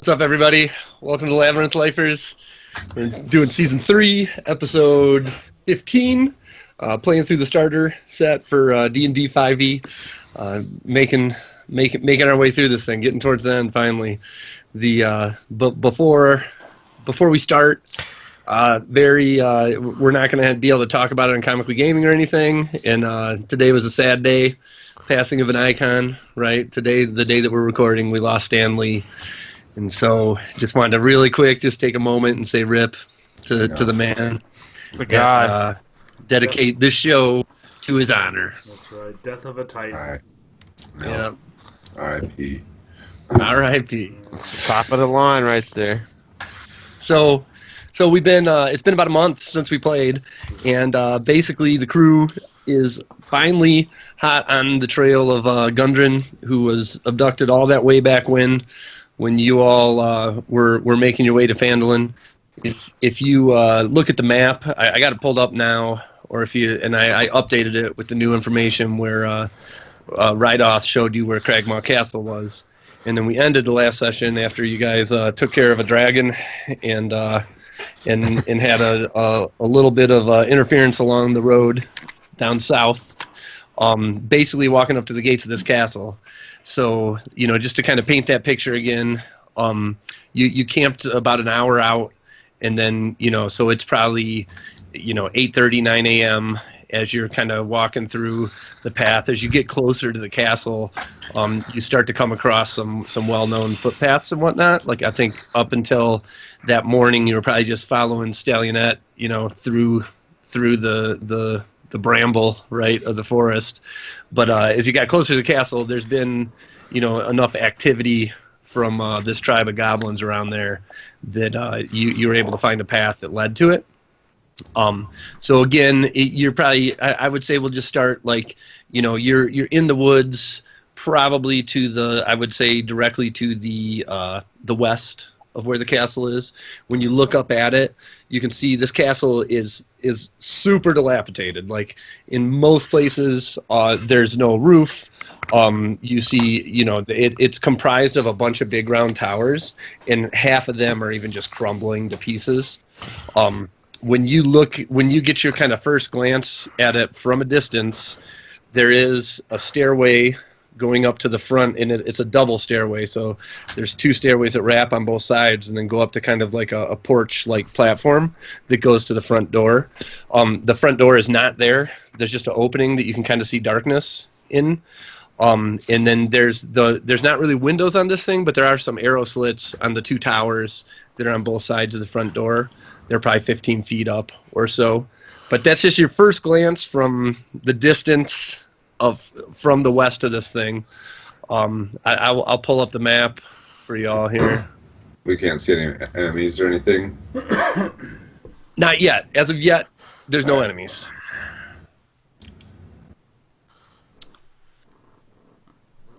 up, everybody? Welcome to Labyrinth Lifers. We're doing Season 3, Episode 15, playing through the starter set for D&D 5e, making our way through this thing, getting towards the end, finally. But before we start, we're not going to be able to talk about it on Comically Gaming or anything, and today was a sad day, passing of an icon, right? Today, the day that we're recording, we lost Stanley. And so just wanted to really quick just take a moment and say rip to the man. The God. Dedicate this show to his honor. That's right. Death of a Titan. All right. Yeah. R.I.P. R.I.P. Top of the line right there. So we've been, it's been about a month since we played, and basically the crew is finally hot on the trail of Gundren, who was abducted all that way back when you all were making your way to Phandalin. If you look at the map, I got it pulled up now, or I updated it with the new information where Rydoth showed you where Cragmaw Castle was, and then we ended the last session after you guys took care of a dragon and had a little bit of interference along the road down south, basically walking up to the gates of this castle. So, just to kind of paint that picture again, you camped about an hour out, and then, so it's probably, 8:30, 9 a.m. as you're kind of walking through the path. As you get closer to the castle, you start to come across some well-known footpaths and whatnot. Like, I think up until that morning, you were probably just following Stallionette, through the bramble, right, of the forest. But as you got closer to the castle, there's been, enough activity from this tribe of goblins around there that you were able to find a path that led to it. So again, you're probably, I would say we'll just start like, you're in the woods, probably I would say directly to the west of where the castle is. When you look up at it, you can see this castle is super dilapidated. Like in most places, there's no roof. You see, it's comprised of a bunch of big round towers, and half of them are even just crumbling to pieces. When you get your kind of first glance at it from a distance, there is a stairway going up to the front, and it's a double stairway, so there's two stairways that wrap on both sides and then go up to kind of like a porch-like platform that goes to the front door. The front door is not there. There's just an opening that you can kind of see darkness in. And then there's not really windows on this thing, but there are some arrow slits on the two towers that are on both sides of the front door. They're probably 15 feet up or so. But that's just your first glance from the distance from the west of this thing. I'll pull up the map for y'all here. We can't see any enemies or anything? Not yet. As of yet, there's no enemies.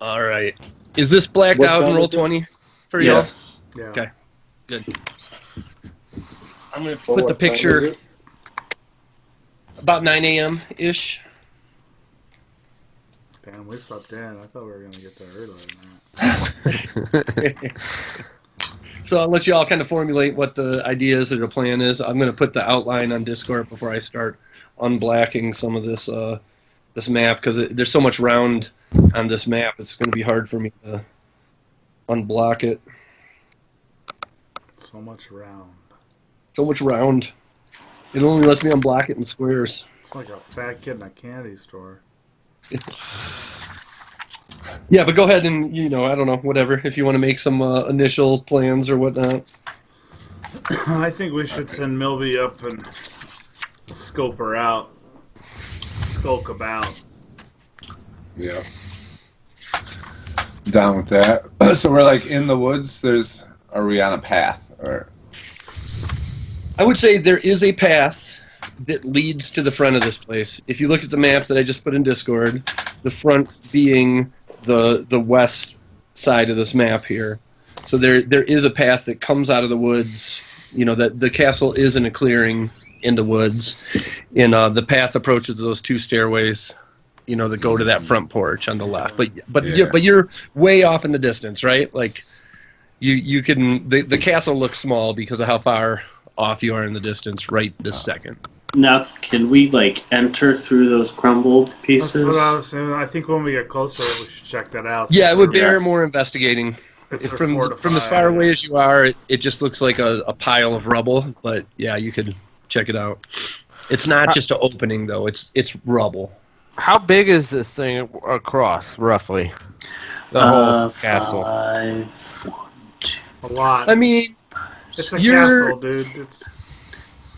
All right. Is this blacked out in Roll20 for y'all? Yes. Yeah. Okay. Good. I'm going to put the picture about 9 a.m.-ish. Damn, we slept in. I thought we were going to get there earlier than that. So I'll let you all kind of formulate what the idea is or the plan is. I'm going to put the outline on Discord before I start unblacking some of this this map, because there's so much round on this map. It's going to be hard for me to unblock it. So much round. So much round. It only lets me unblock it in squares. It's like a fat kid in a candy store. Yeah, but go ahead and, I don't know, whatever, if you want to make some initial plans or whatnot. I think we should send Milby up and scope her out. Skulk about. Yeah. Down with that. So we're like in the woods. Are we on a path? Or I would say there is a path that leads to the front of this place. If you look at the map that I just put in Discord, the front being the west side of this map here. So there is a path that comes out of the woods. That the castle is in a clearing in the woods, and the path approaches those two stairways, that go to that front porch on the left. But you're way off in the distance, right? Like You can the castle looks small because of how far off you are in the distance right this second. Now, can we enter through those crumbled pieces? That's what I was saying. I think when we get closer, we should check that out. Yeah, it would bear more investigating. From as far away as you are, it just looks like a pile of rubble. But yeah, you could check it out. It's not just an opening though; it's rubble. How big is this thing across, roughly? The whole castle. 5, 1, 2. A lot. I mean, It's a castle, dude.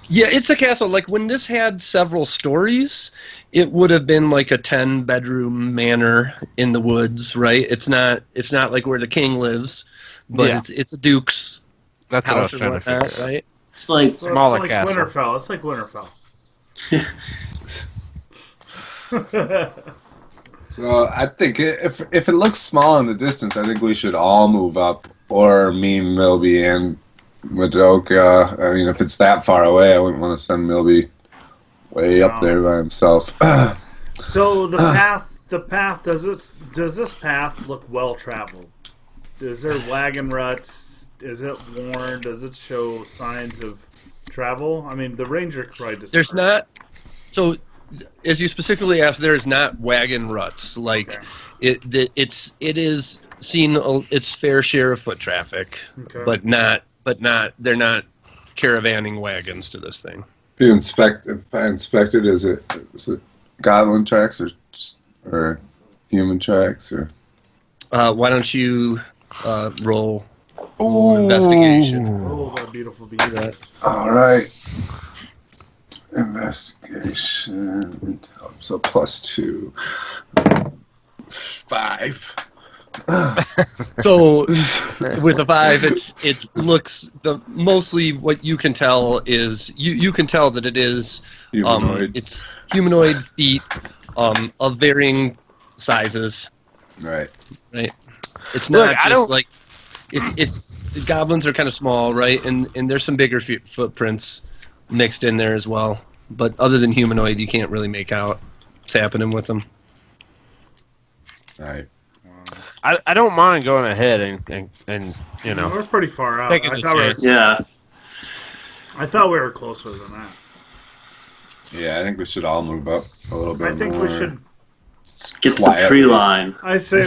It's a castle. Like when this had several stories, it would have been like a 10-bedroom manor in the woods, right? It's not like where the king lives, but it's a duke's That's what I was house trying and to figure whatnot, out. right? It's like Smaller it's like castle. Winterfell. It's like Winterfell. So I think if it looks small in the distance, I think we should all move up, or me, Milby, and Madoka. I mean, if it's that far away, I wouldn't want to send Milby way up there by himself. So the path. Does this path look well traveled? Is there wagon ruts? Is it worn? Does it show signs of travel? I mean, the ranger could probably describe. There's not. So, as you specifically asked, there is not wagon ruts. Like Okay. it is seen its fair share of foot traffic, Okay. but not. They're not caravanning wagons to this thing. If I inspected, is it goblin tracks or human tracks or? Why don't you roll investigation? Oh, that beautiful beast. All right. Investigation. So +2. 5. So with a 5, it looks mostly what you can tell is you can tell that it is Humanoid. it's humanoid feet of varying sizes. Right. It's not Look, I just don't- like the goblins are kind of small, right? And there's some bigger footprints mixed in there as well. But other than humanoid, you can't really make out what's happening with them. Right. I don't mind going ahead and We're pretty far out. Taking I the thought, chance. yeah. I thought we were closer than that. Yeah, I think we should all move up a little bit I think more. we should. Get to the Quiet. tree line. I say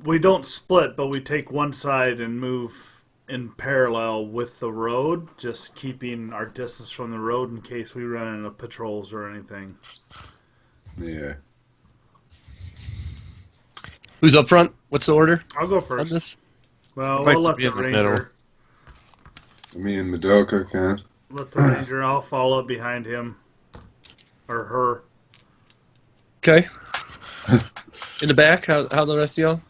we don't split, but we take one side and move in parallel with the road, just keeping our distance from the road in case we run into patrols or anything. Yeah. Who's up front? What's the order I'll go on first. this? Well, I'd like we'll to let be the in the ranger. middle. Me and Madoka can. Let the ranger. I'll follow up behind him or her. Okay. In the back, how the rest of y'all?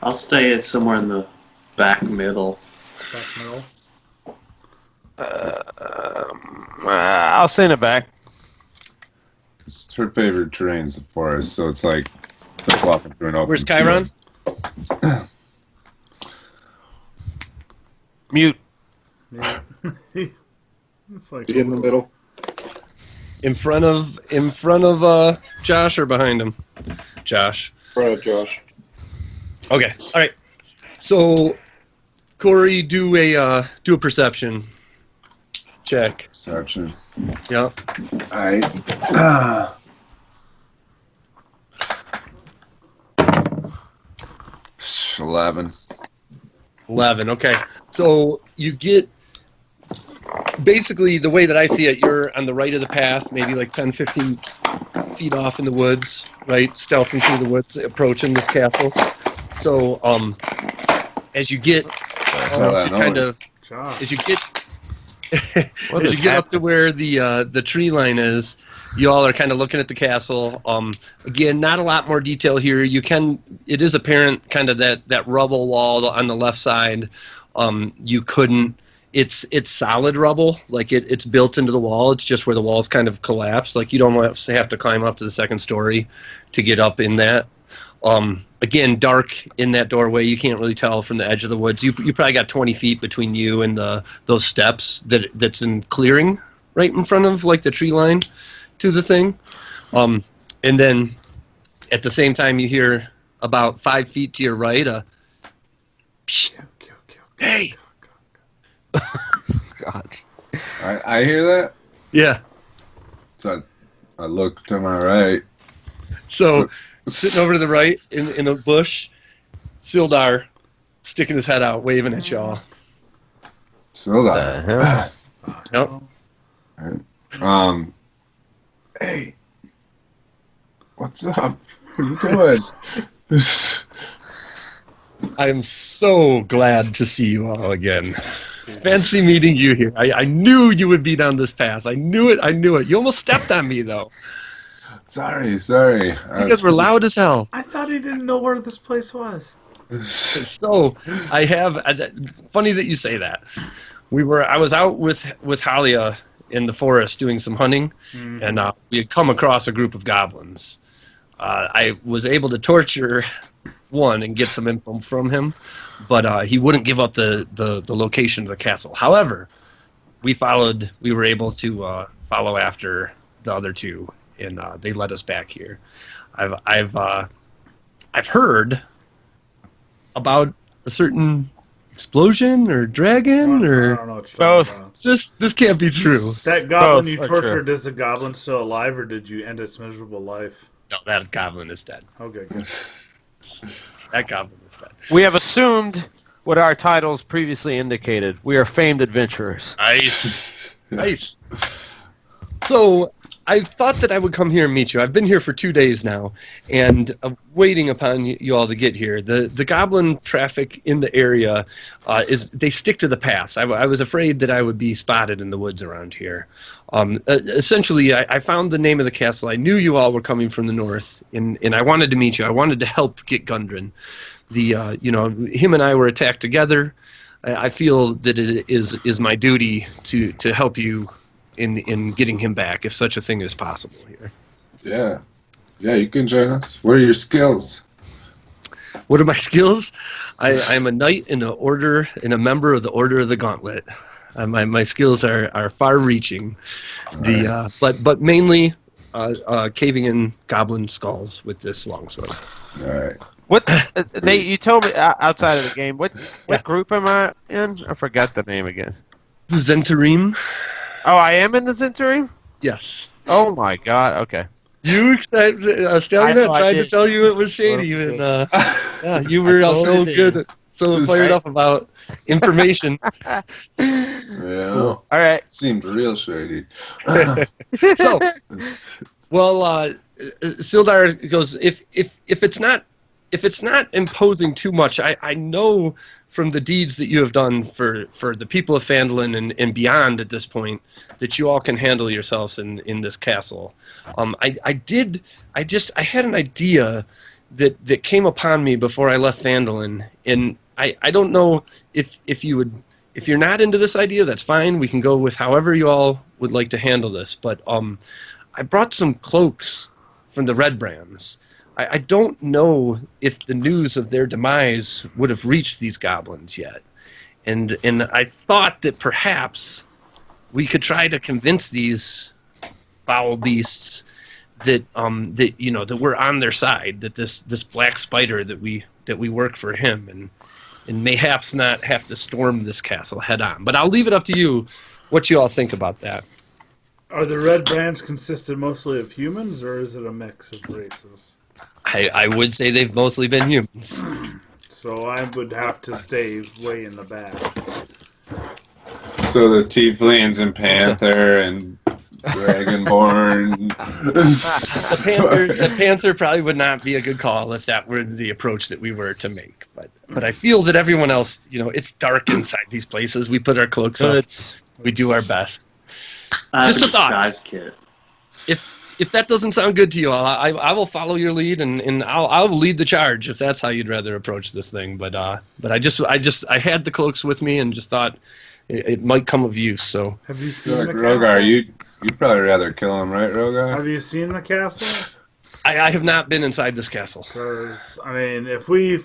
I'll stay somewhere in the back middle. Back middle. I'll stay in the back. It's her favorite terrain's the forest, so it's like walking through an open. Where's Chiron? Mute. Yeah. It's like In the middle. In front of Josh or behind him? Josh. Front of Josh. Okay. All right. So, Corey, do a perception check. Perception. Yeah. Alright. 11. 11. Okay. So you get basically the way that I see it. You're on the right of the path, maybe like 10, 15 feet off in the woods, right? Stealthing through the woods, approaching this castle. So, as you get, Josh. as you get What as is you get up to happening? where the tree line is, you all are kind of looking at the castle. Again, not a lot more detail here. It is apparent kind of that rubble wall on the left side. It's solid rubble, like it's built into the wall. It's just where the walls kind of collapse. Like you don't have to climb up to the second story to get up in that. Again, dark in that doorway. You can't really tell from the edge of the woods. You probably got 20 feet between you and those steps that's in clearing right in front of like the tree line to the thing. And then at the same time you hear about 5 feet to your right a Psst. Kill. Hey. God. I hear that. Yeah. So I look to my right. So sitting over to the right in a bush, Sildar sticking his head out, waving at y'all. Still The hell? Yep. Hey, what's up? What are you doing? I am so glad to see you all again. Fancy meeting you here. I knew you would be down this path. I knew it. You almost stepped on me, though. Sorry. You guys were loud as hell. I thought he didn't know where this place was. So, I have... funny that you say that. I was out with Halia in the forest doing some hunting, and we had come across a group of goblins. I was able to torture one and get some info from him, but he wouldn't give up the location of the castle. However, we were able to follow after the other two, and they led us back here. I've heard about a certain explosion or dragon I or don't know what you're Both. talking about. this can't be true. That goblin Both you are tortured, true. is the goblin still alive, or did you end its miserable life? No, that goblin is dead. Okay, good. That goblin is dead. We have assumed what our titles previously indicated. We are famed adventurers. Nice. So I thought that I would come here and meet you. I've been here for 2 days now, and I'm waiting upon you all to get here. The goblin traffic in the area they stick to the paths. I was afraid that I would be spotted in the woods around here. Essentially, I found the name of the castle. I knew you all were coming from the north, and I wanted to meet you. I wanted to help get Gundren. Him and I were attacked together. I feel that it is my duty to help you in getting him back, if such a thing is possible here. Yeah, you can join us. What are your skills? What are my skills? I'm a knight in a member of the Order of the Gauntlet. My skills are far-reaching. But mainly caving in goblin skulls with this longsword. All right. What Nate? You told me outside of the game. What group am I in? I forgot the name again. Zentarim? Oh, I am in the Century? Yes. Oh my God. Okay. You Stallion I know, I tried to did. tell you it was shady, and you were I totally so did. good, so fired up about information. Yeah. All right. Seemed real shady. So, well, Sildar goes, if it's not imposing too much, I know from the deeds that you have done for the people of Phandalin and beyond at this point that you all can handle yourselves in this castle. I had an idea that came upon me before I left Phandalin, and I don't know if you're not into this idea, that's fine. We can go with however you all would like to handle this. But I brought some cloaks from the Red Brands. I don't know if the news of their demise would have reached these goblins yet, and I thought that perhaps we could try to convince these foul beasts that we're on their side, that this black spider that we work for him, and mayhaps not have to storm this castle head on. But I'll leave it up to you what you all think about that. Are the red brands consisted mostly of humans, or is it a mix of races? I would say they've mostly been humans. So I would have to stay way in the back. So the Tieflings and Panther and Dragonborn. The Panther probably would not be a good call if that were the approach that we were to make. But I feel that everyone else, it's dark inside these places. We put our cloaks up. We do our best. Just a thought. Disguise kit. If that doesn't sound good to you all, I will follow your lead and I'll lead the charge if that's how you'd rather approach this thing. But I had the cloaks with me and just thought it might come of use. So Have you seen Like the Rogar, castle? you'd probably rather kill him, right, Rogar? Have you seen the castle? I have not been inside this castle. Because, if we,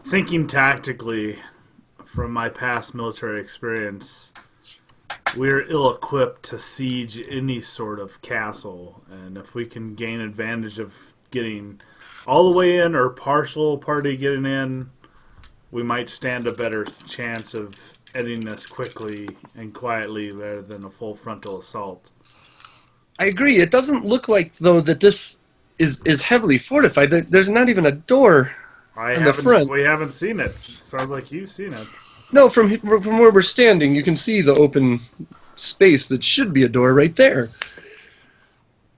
thinking tactically from my past military experience, we're ill-equipped to siege any sort of castle. And if we can gain advantage of getting all the way in or partial party getting in, we might stand a better chance of ending this quickly and quietly rather than a full frontal assault. I agree. It doesn't look like, though, that this is heavily fortified. There's not even a door in the front. We haven't seen it. Sounds like you've seen it. No, from where we're standing, you can see the open space that should be a door right there.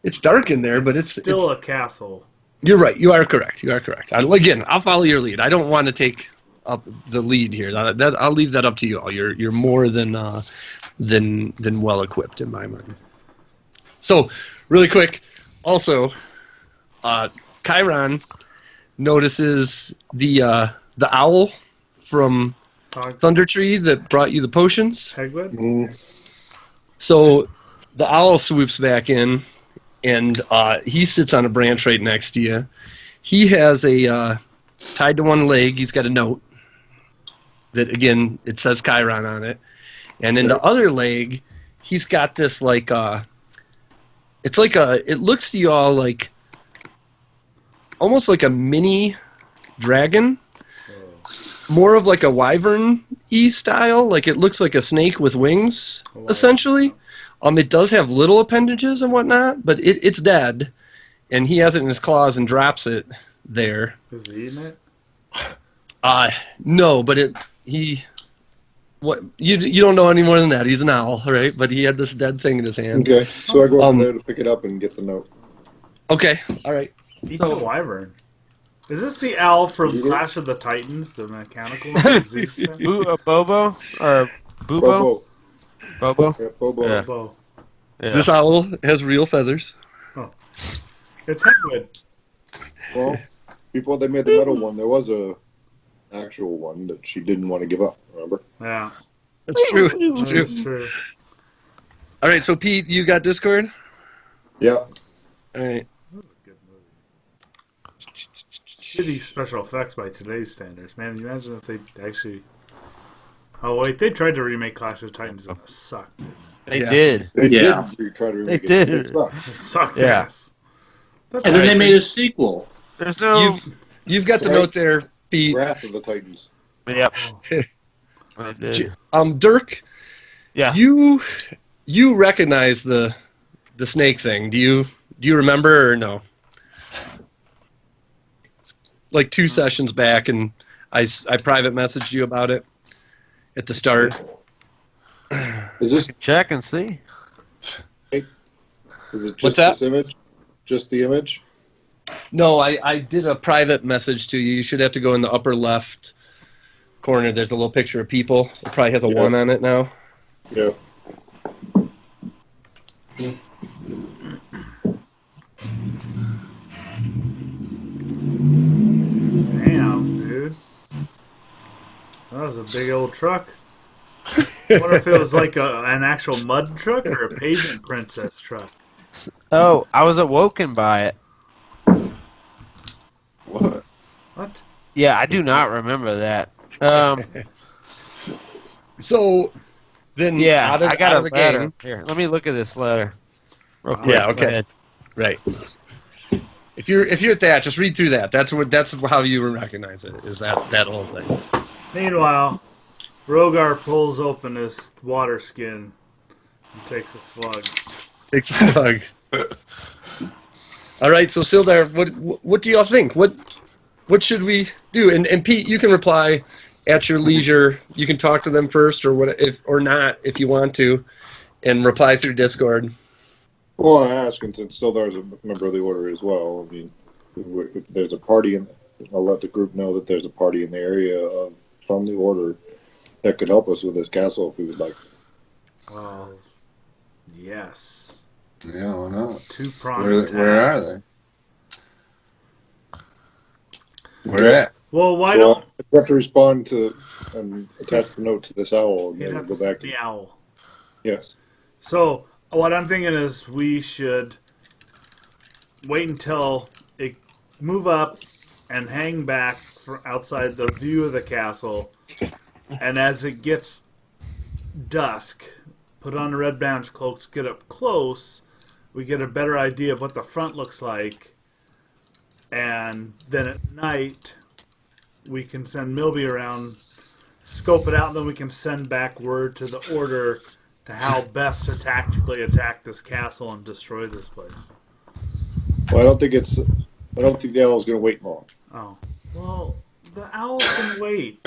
It's dark in there, but it's still a castle. You're right. You are correct. Again, I'll follow your lead. I don't want to take up the lead here. I'll leave that up to you all. You're more than well equipped in my mind. So, really quick, also, Chiron notices the owl from Thunder Tree that brought you the potions. Pegwood? So the owl swoops back in, and he sits on a branch right next to you. He has a tied to one leg. He's got a note that, again, it says Chiron on it. And in the other leg, he's got this like it's like it looks to you all like almost like a mini dragon. More of like a wyvern-y style. Like it looks like a snake with wings, essentially. It does have little appendages and whatnot, but it's dead. And he has it in his claws and drops it there. Is he eating it? No, but you don't know any more than that. He's an owl, right? But he had this dead thing in his hand. Okay, so I go up there to pick it up and get the note. Okay, all right. Eat the wyvern. Is this the owl from Clash of the Titans, the mechanical one? Bobo? Or Bubo? Bobo? Yeah, Bobo. Yeah. Bobo. Yeah. This owl has real feathers. Oh. It's Hegwood. Well, before they made the metal one, there was a actual one that she didn't want to give up, remember? Yeah. That's true. That's true. All right, so Pete, you got Discord? Yeah. All right. That was a good movie. Shitty special effects by today's standards. Man, you imagine if they actually... Oh, wait, they tried to remake Clash of the Titans and it sucked. They did. They Yeah. did try to They remake it. did. It sucked. It sucked Yeah. ass. That's And then all they right. made a sequel. There's no... You've got the Right. note there, Pete. Wrath of the Titans. Yep. They did. Dirk, Yeah. you recognize the snake thing. Do you remember or no? Like 2 sessions back, and I private messaged you about it at the start. Is this? Check and see. Is it What's just that? this image? Just the image? No, I did a private message to you. You should have to go in the upper left corner. There's a little picture of people. It probably has a 1 on it now. Yeah. Damn, dude. That was a big old truck. I wonder if it was like an actual mud truck or a pavement princess truck. Oh, I was awoken by it. What? What? Yeah, I do not remember that. So then, Yeah, out of, I got out a of the letter. game, Here, let me look at this letter. Real quick. Yeah, Go okay. ahead. right? If you're at that, just read through that. That's how you recognize it. Is that whole thing? Meanwhile, Rogar pulls open his water skin and takes a slug. Takes the slug. All right, so Sildar, what do y'all think? What should we do? And Pete, you can reply at your leisure. You can talk to them first, or not if you want to, and reply through Discord. Well, I ask, and since Sildar's a member of the Order as well, I mean, if there's a party, I'll let the group know that there's a party in the area from the Order that could help us with this castle if we would like. Well, yes. Yeah, why not? Two-pronged Where attack. are they? Where at? Well, why Well, don't you have to respond to and attach the note to this owl, and you then have go to back. see the owl? Yes. So what I'm thinking is we should wait until it move up and hang back outside the view of the castle, and as it gets dusk, put on the red band's cloaks, get up close, we get a better idea of what the front looks like, and then at night we can send Milby around, scope it out, and then we can send back word to the Order to how best to tactically attack this castle and destroy this place. Well, I don't think the owl's going to wait long. Oh. Well, the owl can wait.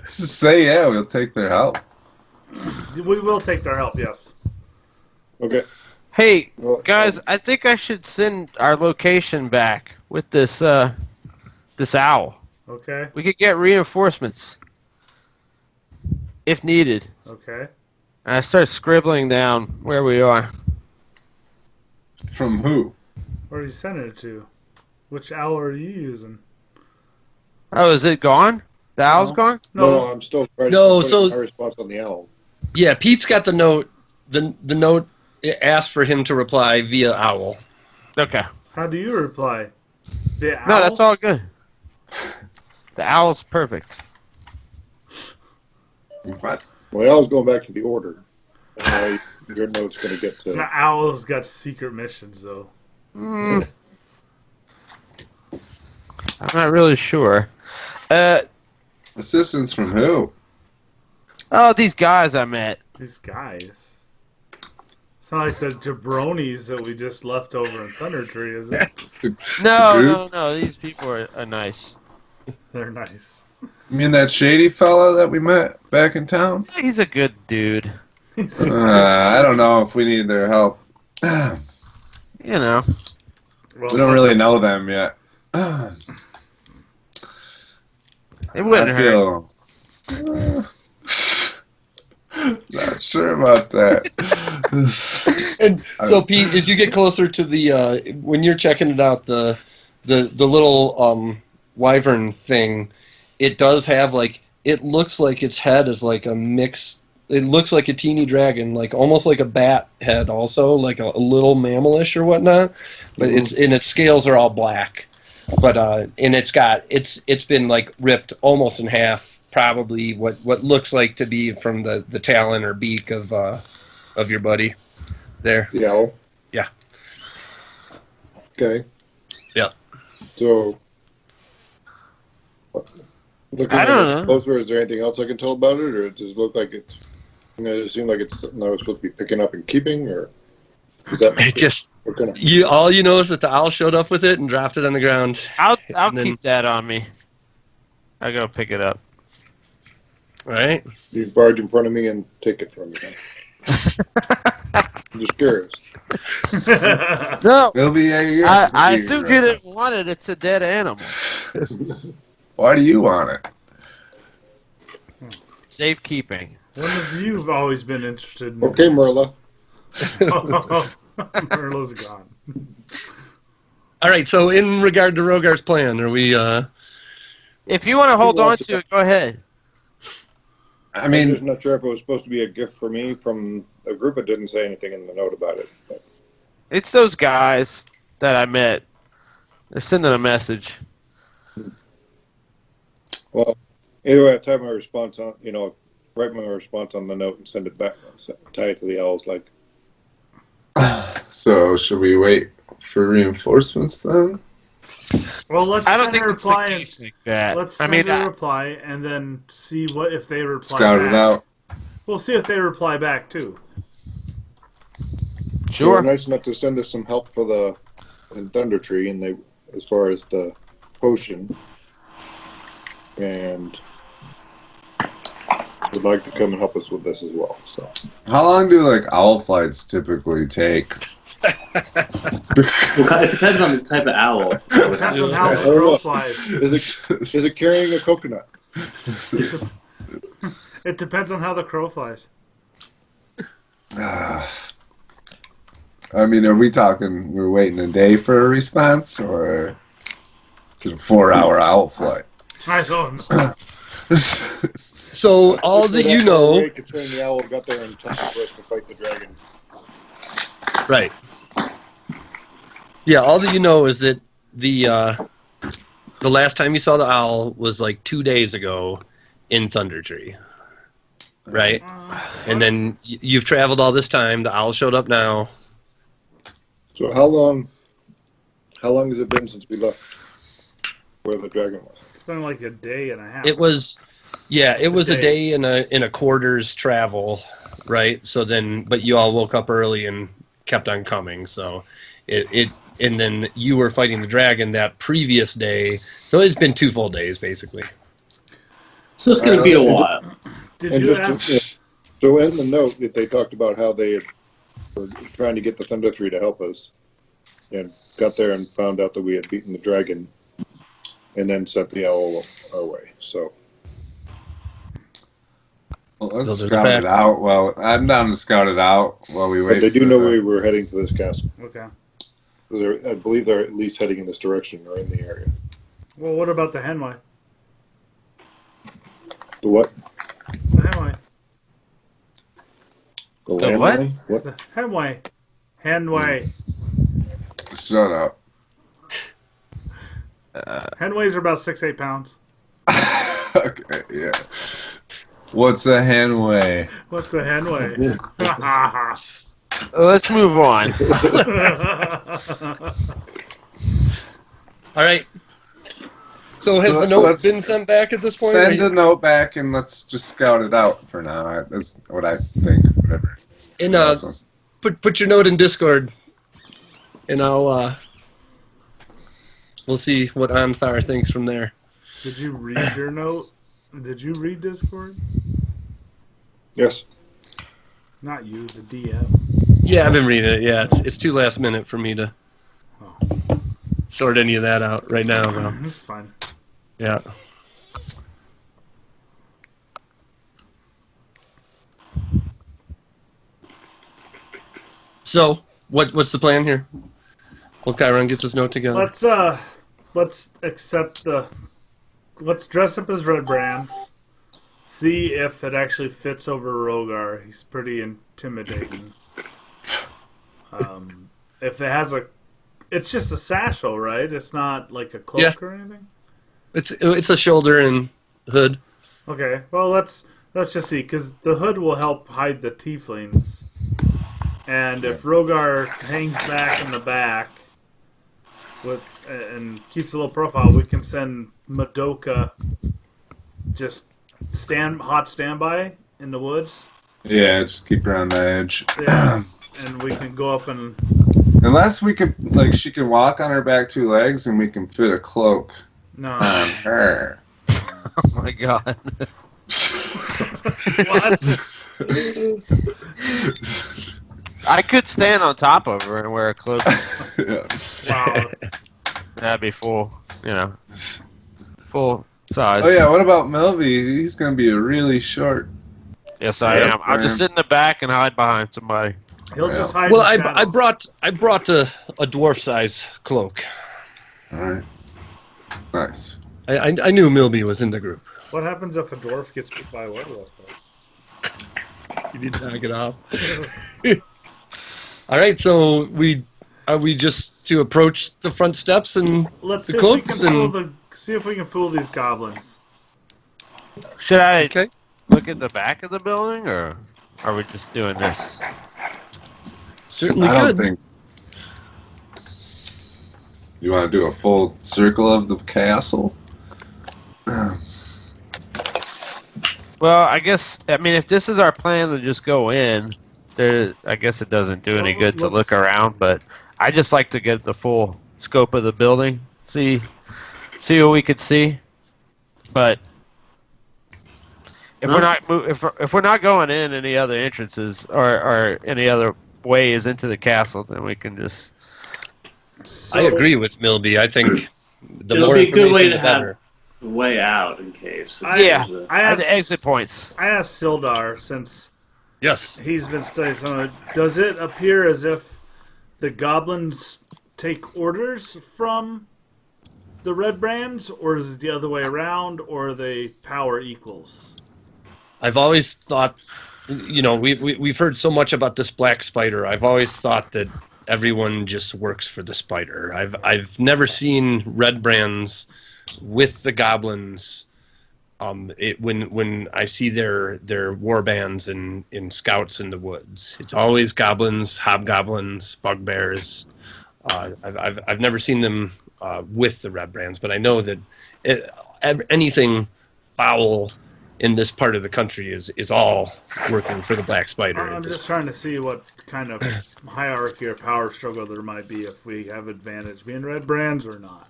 Say yeah, we'll take their help. We will take their help, yes. Okay. Hey, Well, guys, I think I should send our location back with this this owl. Okay. We could get reinforcements if needed. Okay. And I start scribbling down where we are. From who? Where are you sending it to? Which owl are you using? Oh, is it gone? The owl's No. gone? no, I'm still trying No, to so- my response on the owl. Yeah, Pete's got the note. The note asked for him to reply via owl. Okay. How do you reply? The owl? No, that's all good. The owl's perfect. What? Well, the owl's going back to the Order. Your note's going to get to... The owl's got secret missions, though. I'm not really sure. Assistance from who? Oh, these guys I met. These guys. It's not like the jabronis that we just left over in Thunder Tree, is it? No. These people are nice. They're nice. You mean that shady fella that we met back in town? He's a good dude. I don't know if we need their help. We You know. Well, don't really know them yet. It wouldn't I hurt. feel not sure about that. And so, Pete, as you get closer to the when you're checking it out, the little wyvern thing, it does have it looks like its head is like a mix. It looks like a teeny dragon, like almost like a bat head, also like a little mammalish or whatnot. But its scales are all black. But and it's been like ripped almost in half. Probably what looks like to be from the talon or beak of your buddy there. The owl? Yeah. Okay. Yeah. So, looking I at don't it know. closer, is there anything else I can tell about it, or does it look like it seemed like it's something I was supposed to be picking up and keeping, or is that It just what kind of... all you know is that the owl showed up with it and dropped it on the ground. I'll And then- keep that on me. I go pick it up. Right? You barge in front of me and take it from me. Huh? I'm just curious. No, It'll be I assumed you didn't want it. It's a dead animal. Why do you want it? Safekeeping. One of you've always been interested in. Okay, Merla. Merla's gone. All right. So, in regard to Rogar's plan, are we? If you want to hold on to it, go ahead. I I'm mean, just not sure if it was supposed to be a gift for me from a group. It didn't say anything in the note about it. But It's those guys that I met. They're sending a message. well, anyway, I type my response on, write my response on the note and send it back. Tie it to the owls, like. so should we wait for reinforcements then? Well, let's I don't send think a it's the reply. case like that. Let's I send mean, a reply and then see if they reply Scout back. it out. We'll see if they reply back too. They sure. were nice enough to send us some help for in Thunder Tree, and they, as far as the potion, and would like to come and help us with this as well. So How long do owl flights typically take? It depends on the type of owl. Depends on how the I don't crow know. flies. is it carrying a coconut? It depends on how the crow flies. I mean, are we talking we're waiting a day for a response, or is it a 4-hour owl flight? I don't know. So all that you know, Considering the owl got there in time for us to fight the dragon. right? Yeah, all that you know is that the last time you saw the owl was like 2 days ago in Thunder Tree, right? And then you've traveled all this time. The owl showed up now. So how long has it been since we left where the dragon was. It's been like a day and a half. It was a day and a quarter's travel, right? So then, but you all woke up early and kept on coming. So and then you were fighting the dragon that previous day. So it's been 2 full days basically. So it's going to be a while. Did you ask? So in the note, they talked about how they were trying to get the Thunder Tree to help us, and got there and found out that we had beaten the dragon, and then sent the owl our way. So. Well, let's Those are the scout it facts. out. Well, I'm down to scout it out while we wait. But they do for know the- we were heading to this castle. Okay. I believe they're at least heading in this direction or in the area. Well, what about the Henway? The what? The Henway. The The what? landmine? What? The Henway. Henway. Shut up. Henways are about 6-8 pounds. Okay, yeah. What's a Henway? What's a Henway? Let's move on. All right. So has So the note let's been sent back at this point? Send a note back and let's just scout it out for now. That's what I think. Whatever. And Else wants- put your note in Discord, and I'll we'll see what Onfire thinks from there. Did you read your note? Did you read Discord? Yes. Not you, the DM. Yeah, I've been reading it. Yeah, it's too last minute for me to sort any of that out right now, though. It's fine. Yeah. So, what's the plan here? Well, Chiron gets his note together. Let's accept the. Let's dress up as Red Brands. See if it actually fits over Rogar. He's pretty intimidating. If it has it's just a satchel, right? It's not like a cloak Yeah. or anything. It's a shoulder and hood. Okay, well let's just see, because the hood will help hide the tieflings, and if Rogar hangs back in the back and keeps a little profile, we can send Madoka just hot standby in the woods. Yeah, just keep her on the edge. Yeah, and we can go up and Unless we could, she can walk on her back 2 legs and we can fit a cloak no. on her. Oh my god. What? I could stand on top of her and wear a cloak. Yeah. Wow. That'd be full size. Oh yeah, what about Melvy? He's gonna be a really short. Yes, I am. I'll just sit in the back and hide behind somebody. He'll just hide. Well, in the I shadows. brought a dwarf size cloak. All right. Nice. I knew Milby was in the group. What happens if a dwarf gets bit by a werewolf? You need to knock it off. All right, so are we just to approach the front steps and Let's the see if, we cloaks can fool and see if we can fool these goblins. Should I okay? look at the back of the building, or are we just doing this? Certainly I don't could. think. You want to do a full circle of the castle? Well, I mean, if this is our plan to just go in, I guess it doesn't do any Well, good to let's- look around, but I just like to get the full scope of the building, see what we could see. But if we're not going in any other entrances or any other ways into the castle, then we can just. So, I agree with Milby. I think the It'll more be a good way information, to the better. have a way out in case. Yeah. there's a- I At asked, the exit points. I asked Sildar, since Yes. he's been studying some of it, does it appear as if the goblins take orders from the Red Brands, or is it the other way around, or are they power equals? I've always thought, we've heard so much about this black spider. I've always thought that everyone just works for the spider. I've never seen Red Brands with the goblins. When I see their war bands in scouts in the woods, it's always goblins, hobgoblins, bugbears. I've never seen them with the red brands, but I know that anything foul in this part of the country is all working for the Black Spider. I'm just trying to see what kind of hierarchy or power struggle there might be if we have advantage being red brands or not.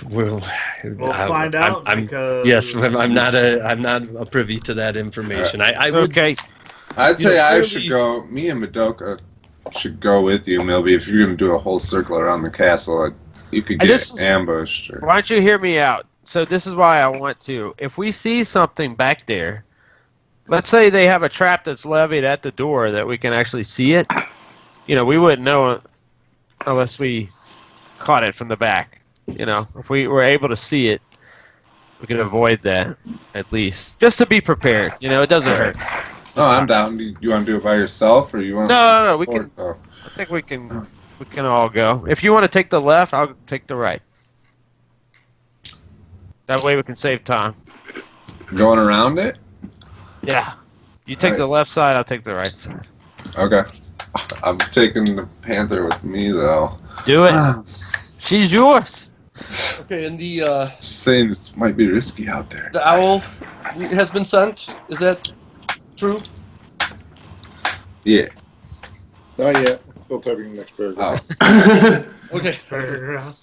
We'll find out. Yes, I'm not a privy to that information. I would. Okay. I'd say I should go. Me and Madoka should go with you, Milby. If you're going to do a whole circle around the castle, you could get ambushed. Why don't you hear me out? So this is why I want to. If we see something back there, let's say they have a trap that's levied at the door that we can actually see it. We wouldn't know unless we caught it from the back. If we were able to see it, we could avoid that at least, just to be prepared. It doesn't hurt. No, I'm down. You want to do it by yourself, or you want? No. We can. I think we can. We can all go. If you want to take the left, I'll take the right. That way we can save time. Going around it? Yeah. You take the left side, I'll take the right side. Okay. I'm taking the Panther with me, though. Do it. She's yours. Okay, and Just saying, this might be risky out there. the owl has been sent. Is that true? Yeah. Not yet. Still typing the next paragraph. Okay. Paragraph.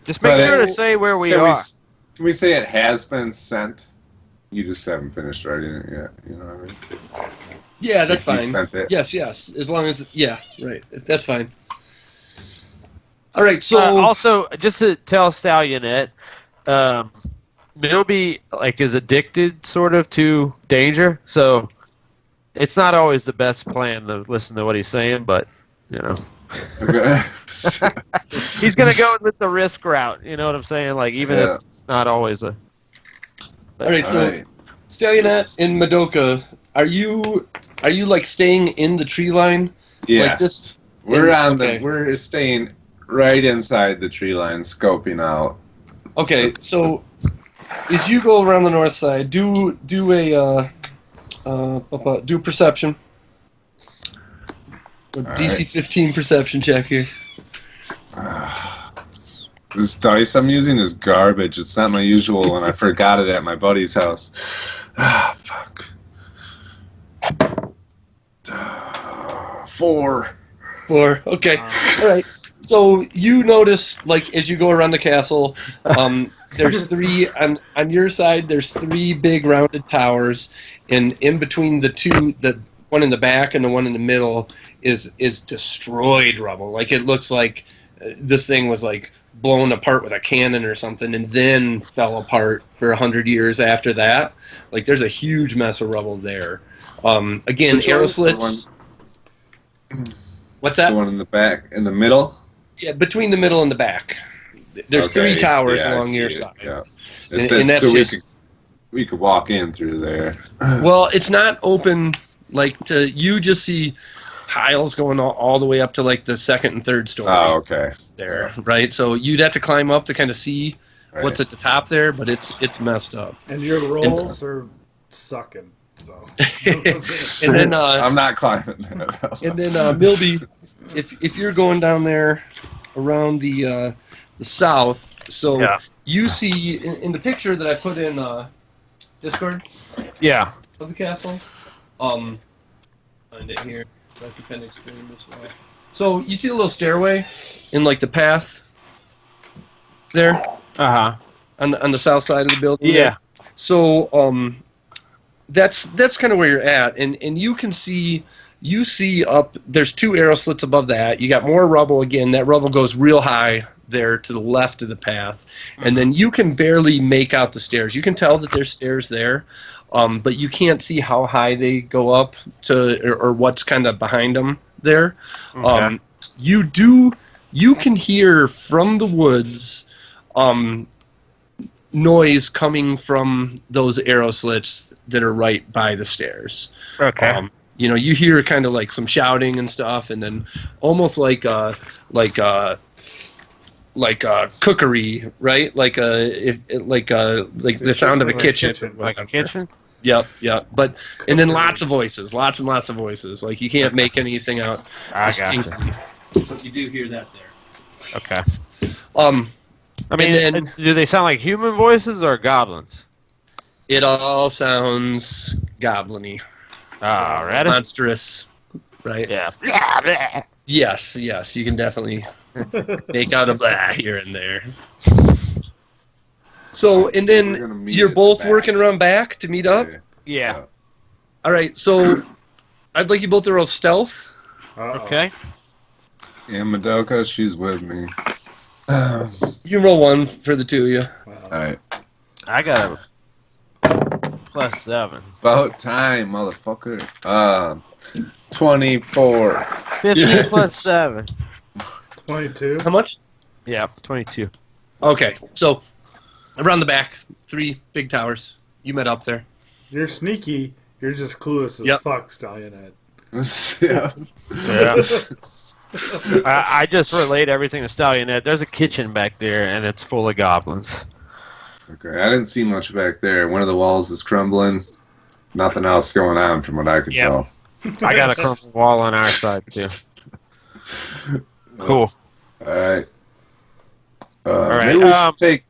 Just make But sure to say where we Can are. Can we say it has been sent? You just haven't finished writing it yet. You know what I mean? Yeah, that's Like you fine. sent it. Yes. As long as right. That's fine. All right. So Also, just to tell Stallionette, Milby is addicted sort of to danger, so it's not always the best plan to listen to what he's saying, but Okay. he's gonna go with the risk route. You know what I'm saying? Even if it's not always a. all right. So Alright. Stallionette and Madoka, are you staying in the tree line? Yes. Like this? We're staying right inside the tree line, scoping out. Okay. So as you go around the north side, do perception. A DC 15 perception check here. This dice I'm using is garbage. It's not my usual one. I forgot it at my buddy's house. Fuck. 4. 4. Okay. All right. So you notice, as you go around the castle, there's 3 on your side. There's 3 big rounded towers, and in between the two, the one in the back and the one in the middle is destroyed rubble. It looks like this thing was blown apart with a cannon or something, and then fell apart for 100 years after that. There's a huge mess of rubble there. Again, arrow slits. What's that? The one in the back, in the middle. Yeah, between the middle and the back. There's 3 towers along your side. Yeah. And that's so just... we could walk in through there. Well, it's not open. You just see piles going all the way up to the second and third story. Oh, okay. There, right? So you'd have to climb up to kind of see what's at the top there, but it's messed up. And your rolls are sucking. So. And then I'm not climbing that. And then Milby, if you're going down there around the south, so you see in the picture that I put in Discord. Yeah. Of the castle. Find it here. I can kind of explain this way. So you see a little stairway in the path there. On the south side of the building. Yeah. There. So that's kind of where you're at, and you can see up. There's 2 arrow slits above that. You got more rubble again. That rubble goes real high there to the left of the path, and then you can barely make out the stairs. You can tell that there's stairs there. But you can't see how high they go up to, or what's kind of behind them there. Okay. You can hear from the woods noise coming from those arrow slits that are right by the stairs. Okay. You hear kind of some shouting and stuff, and then almost like cookery, right? Like the sound of a kitchen. Like a kitchen? Yep. But and then lots and lots of voices. You can't make anything out I distinctly. gotcha. But you do hear that there. Okay. I mean, And then- do they sound like human voices or goblins? It all sounds goblin-y, Alrighty. monstrous, right? Yeah. Yes, you can definitely make out a blah here and there. So, and We're then gonna meet you're at the both back. working around back to meet up? Yeah. All right, so I'd like you both to roll stealth. Uh-oh. Okay. And Madoka, she's with me. You can roll 1 for the two of you. Wow. Alright. I got a +7. About time, motherfucker. 24. 15 plus 7. 22. How much? Yeah, 22. Okay, so around the back, 3 big towers. You met up there. You're sneaky. You're just clueless as Yep. fuck, Stallionhead. Yeah. Yeah. I just relate everything to Stallionhead. There's a kitchen back there, and it's full of goblins. Okay, I didn't see much back there. One of the walls is crumbling. Nothing else going on from what I could Yep. tell. I got a crumple wall on our side, too. Cool. Alright. Alright, Maybe we should take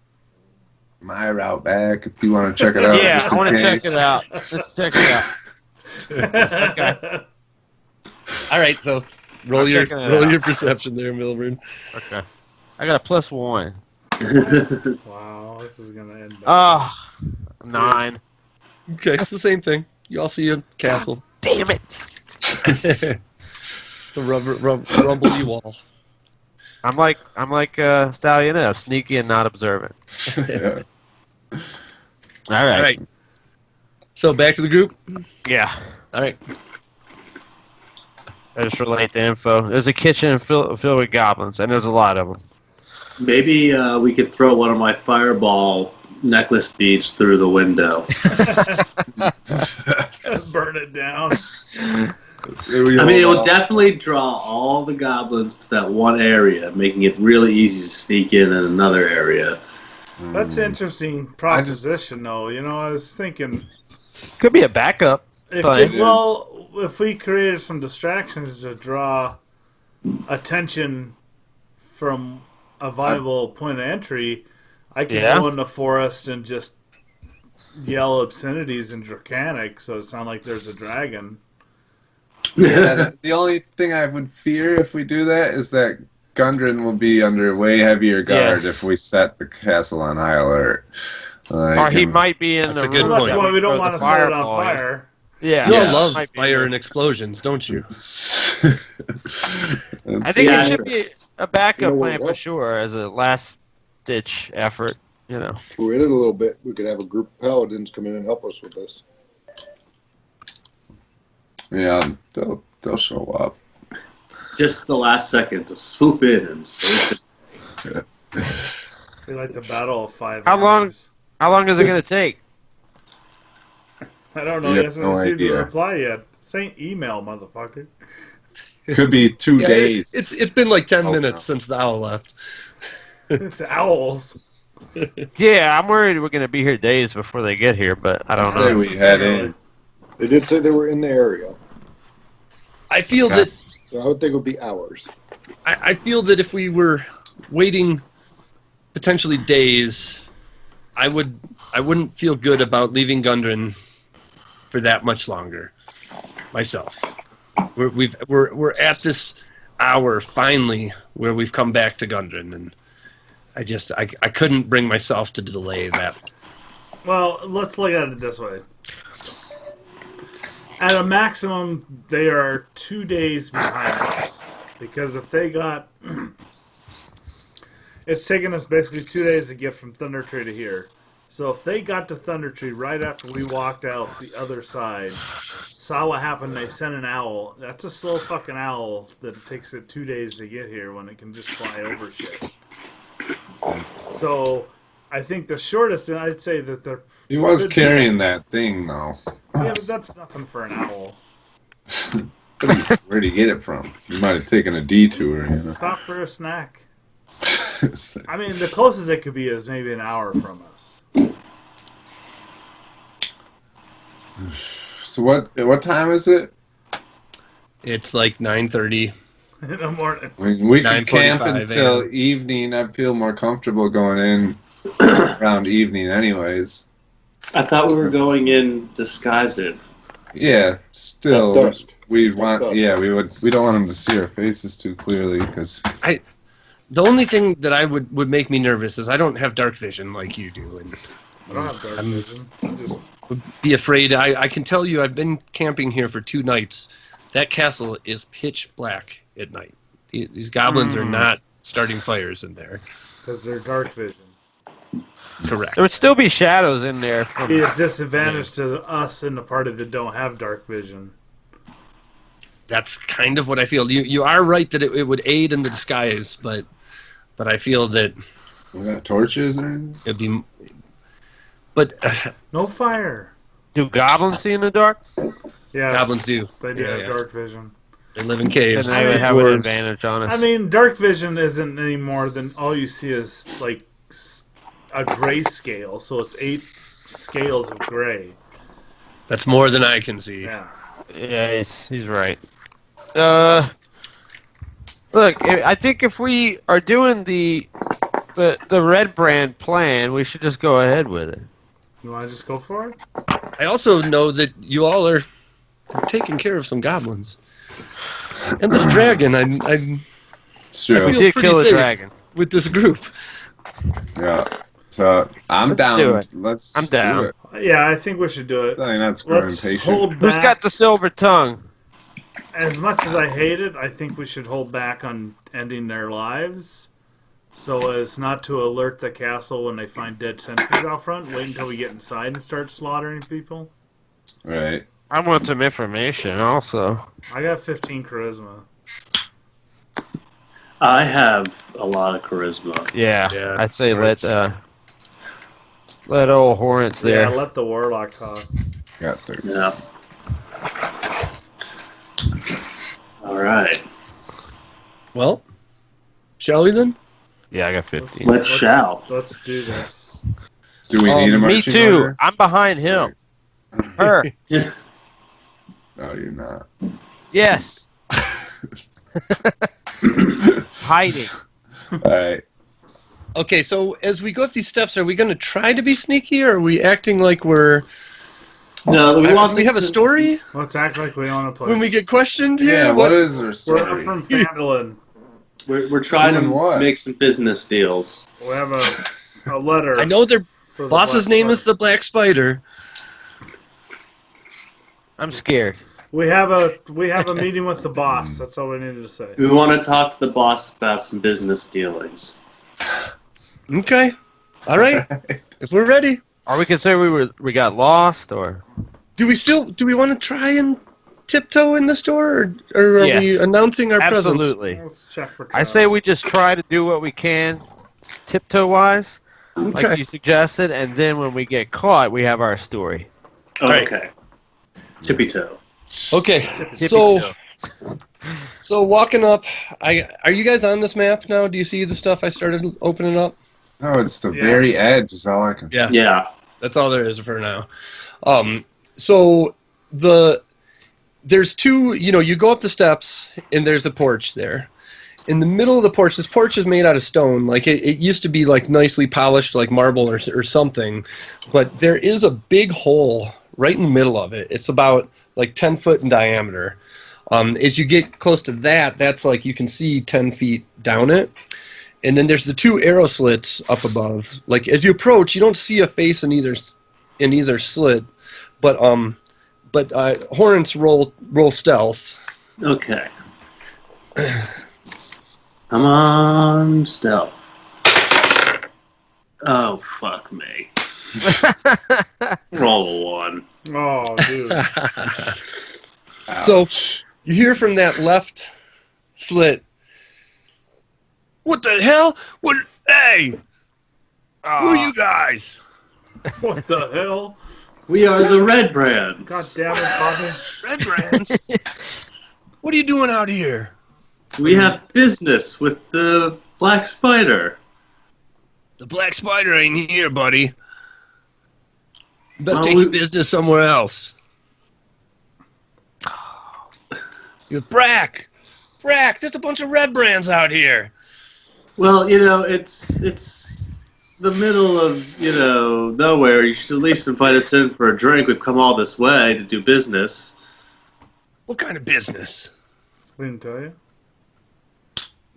my route back if you want to check it out. Yeah, just I in want to check case. it out. Let's check it out. Okay. All right, so roll I'm your checking it out. your perception there, Milburn. Okay. I got a +1. Wow, this is gonna end. bad. Oh, 9. Okay, it's the same thing. You all see a castle. Damn it. The rumbly wall. I'm like Stallionhead, sneaky and not observant. Yeah. All right. All right. So back to the group. Yeah. All right. I just relate the info. There's a kitchen filled with goblins, and there's a lot of them. Maybe we could throw one of my fireball necklace beads through the window. Burn it down. I mean, it will definitely draw all the goblins to that one area, making it really easy to sneak in another area. That's an interesting proposition, though. You know, I was thinking, Could be a backup. if we created some distractions to draw attention from a viable point of entry, I could Yeah. go in the forest and just yell obscenities in Draconic, so it sounds like there's a dragon. Yeah, the only thing I would fear if we do that is that Gundren will be under way heavier guard Yes. if we set the castle on high alert. Like, Or he might be in That's the a good room. point. That's that why we throw don't the want to set it on fireball in. fire. Yeah. You all Yeah. love Might be fire there. and explosions, don't you? I think Yeah. it should be a backup You know plan what? for sure as a last-ditch effort. You know. If we're in it a little bit, we could have a group of paladins come in and help us with this. yeah, they'll show up. Just the last second to swoop in and save it. Be like the Battle of Five How long- Armies. How long is it going to take? I don't know. You He have hasn't no received a idea. reply yet. Same email, motherfucker. Could be 2 Yeah, days. it's been like 10 Oh, minutes no. since the owl left. It's owls. Yeah, I'm worried we're going to be here days before they get here, but I don't Say know. we head in. They did say they were in the area. I feel Okay. that So I would think it would be hours. I feel that if we were waiting potentially days, I wouldn't feel good about leaving Gundren for that much longer. Myself, we're at this hour finally where we've come back to Gundren, and I couldn't bring myself to delay that. Well, let's look at it this way. At a maximum, they are 2 days behind us. Because if they got... it's taken us basically 2 days to get from Thunder Tree to here. So if they got to Thunder Tree right after we walked out the other side, saw what happened, they sent an owl. That's a slow fucking owl that it takes it 2 days to get here when it can just fly over shit. So I think the shortest, and I'd say that they're... He was carrying that thing, though. Yeah, but that's nothing for an owl. Where'd he get it from? He might have taken a detour, you know. Stop for a snack. I mean, the closest it could be is maybe an hour from us. So what time is it? It's like 9:30. in the morning. I mean, we can camp 9:45 until a.m. evening. I'd feel more comfortable going in around evening, anyways. I thought we were going in disguised. Yeah, still, At dusk. we want. dusk. Yeah, we would. We don't want them to see our faces too clearly because. The only thing that I would make me nervous is I don't have dark vision like you do, and I don't have dark vision. I just would be afraid. I can tell you, I've been camping here for 2 nights. That castle is pitch black at night. These goblins are not starting fires in there. because they're dark vision. Correct. There would still be shadows in there. Be a disadvantage to us in the party that don't have dark vision. That's kind of what I feel. You are right that it would aid in the disguise, but I feel that We got torches or anything? it'd be. But No fire. Do goblins see in the dark? Yeah, goblins do. They do Yeah, have yeah. dark vision. They live in And caves. they would have an Dwarves. advantage on us. I mean, dark vision isn't any more than all you see is like a gray scale, so it's 8 scales of gray. That's more than I can see. Yeah. Yeah, he's right. Look, I think if we are doing the red brand plan, we should just go ahead with it. You want to just go for it? I also know that you all are taking care of some goblins. And this dragon, I'm Sure. I We feel did pretty kill a safe. dragon. with this group. Yeah. So I'm Let's down. do it. Let's I'm just do down. it. Yeah, I think we should do it. I think that's growing Let's patient. hold Who's back. got the silver tongue? As much as I hate it, I think we should hold back on ending their lives, so as not to alert the castle when they find dead sentries out front. Wait until we get inside and start slaughtering people. Right. I want some information also. I got 15 charisma. I have a lot of charisma. Yeah, Yeah, I'd say Horrence. let old Horrence there. Yeah, let the warlock talk. Got 30. Yeah. All right. Well, shall we then? Yeah, I got 15. Let's shout. Let's do this. Do we need a Me marching too. order? I'm behind him. Her. No, you're not. Yes. Hiding. All right. Okay, so as we go up these steps, are we going to try to be sneaky, or are we acting like we're... No, we want do we have a story Let's act like we own a place. when we get questioned here? Yeah. What is our We're story? from Phandalin. We're trying Doing to what? make some business deals. We have a letter. I know their for the boss's Black name is Spider. the Black Spider. I'm scared. We have a meeting with the boss. That's all we needed to say. We want to talk to the boss about some business dealings. Okay. All right. If we're ready. Are we considering we got lost or? Do we want to try and tiptoe in the store, or are Yes. we announcing our presence? Absolutely. Let's check for I say we just try to do what we can, tiptoe wise, Okay. like you suggested, and then when we get caught, we have our story. Right. Okay. Tippy toe. Okay. Tippy So, toe. so walking up, are you guys on this map now? Do you see the stuff I started opening up? No, it's the Yes. very edge. Is all I can. Yeah. Yeah. That's all there is for now. So there's two, you go up the steps and there's a porch there. In the middle of the porch, this porch is made out of stone. Like it used to be like nicely polished like marble or something, but there is a big hole right in the middle of it. It's about like 10 foot in diameter. As you get close to that, that's like you can see 10 feet down it. And then there's the 2 arrow slits up above. Like as you approach, you don't see a face in either slit, but Horrence roll stealth. Okay. Come on, stealth. Oh, fuck me. Roll a 1. Oh, dude. So you hear from that left slit. What the hell? What? Hey, who are you guys? What the hell? We are the Red Brands. God damn it, Bobby. Red Brands. What are you doing out here? We have business with the Black Spider. The Black Spider ain't here, buddy. You best Well, take we- your business somewhere else. You're Brack. Rack, there's a bunch of red brands out here. Well, it's the middle of nowhere. You should at least invite us in for a drink. We've come all this way to do business. What kind of business? We didn't tell you.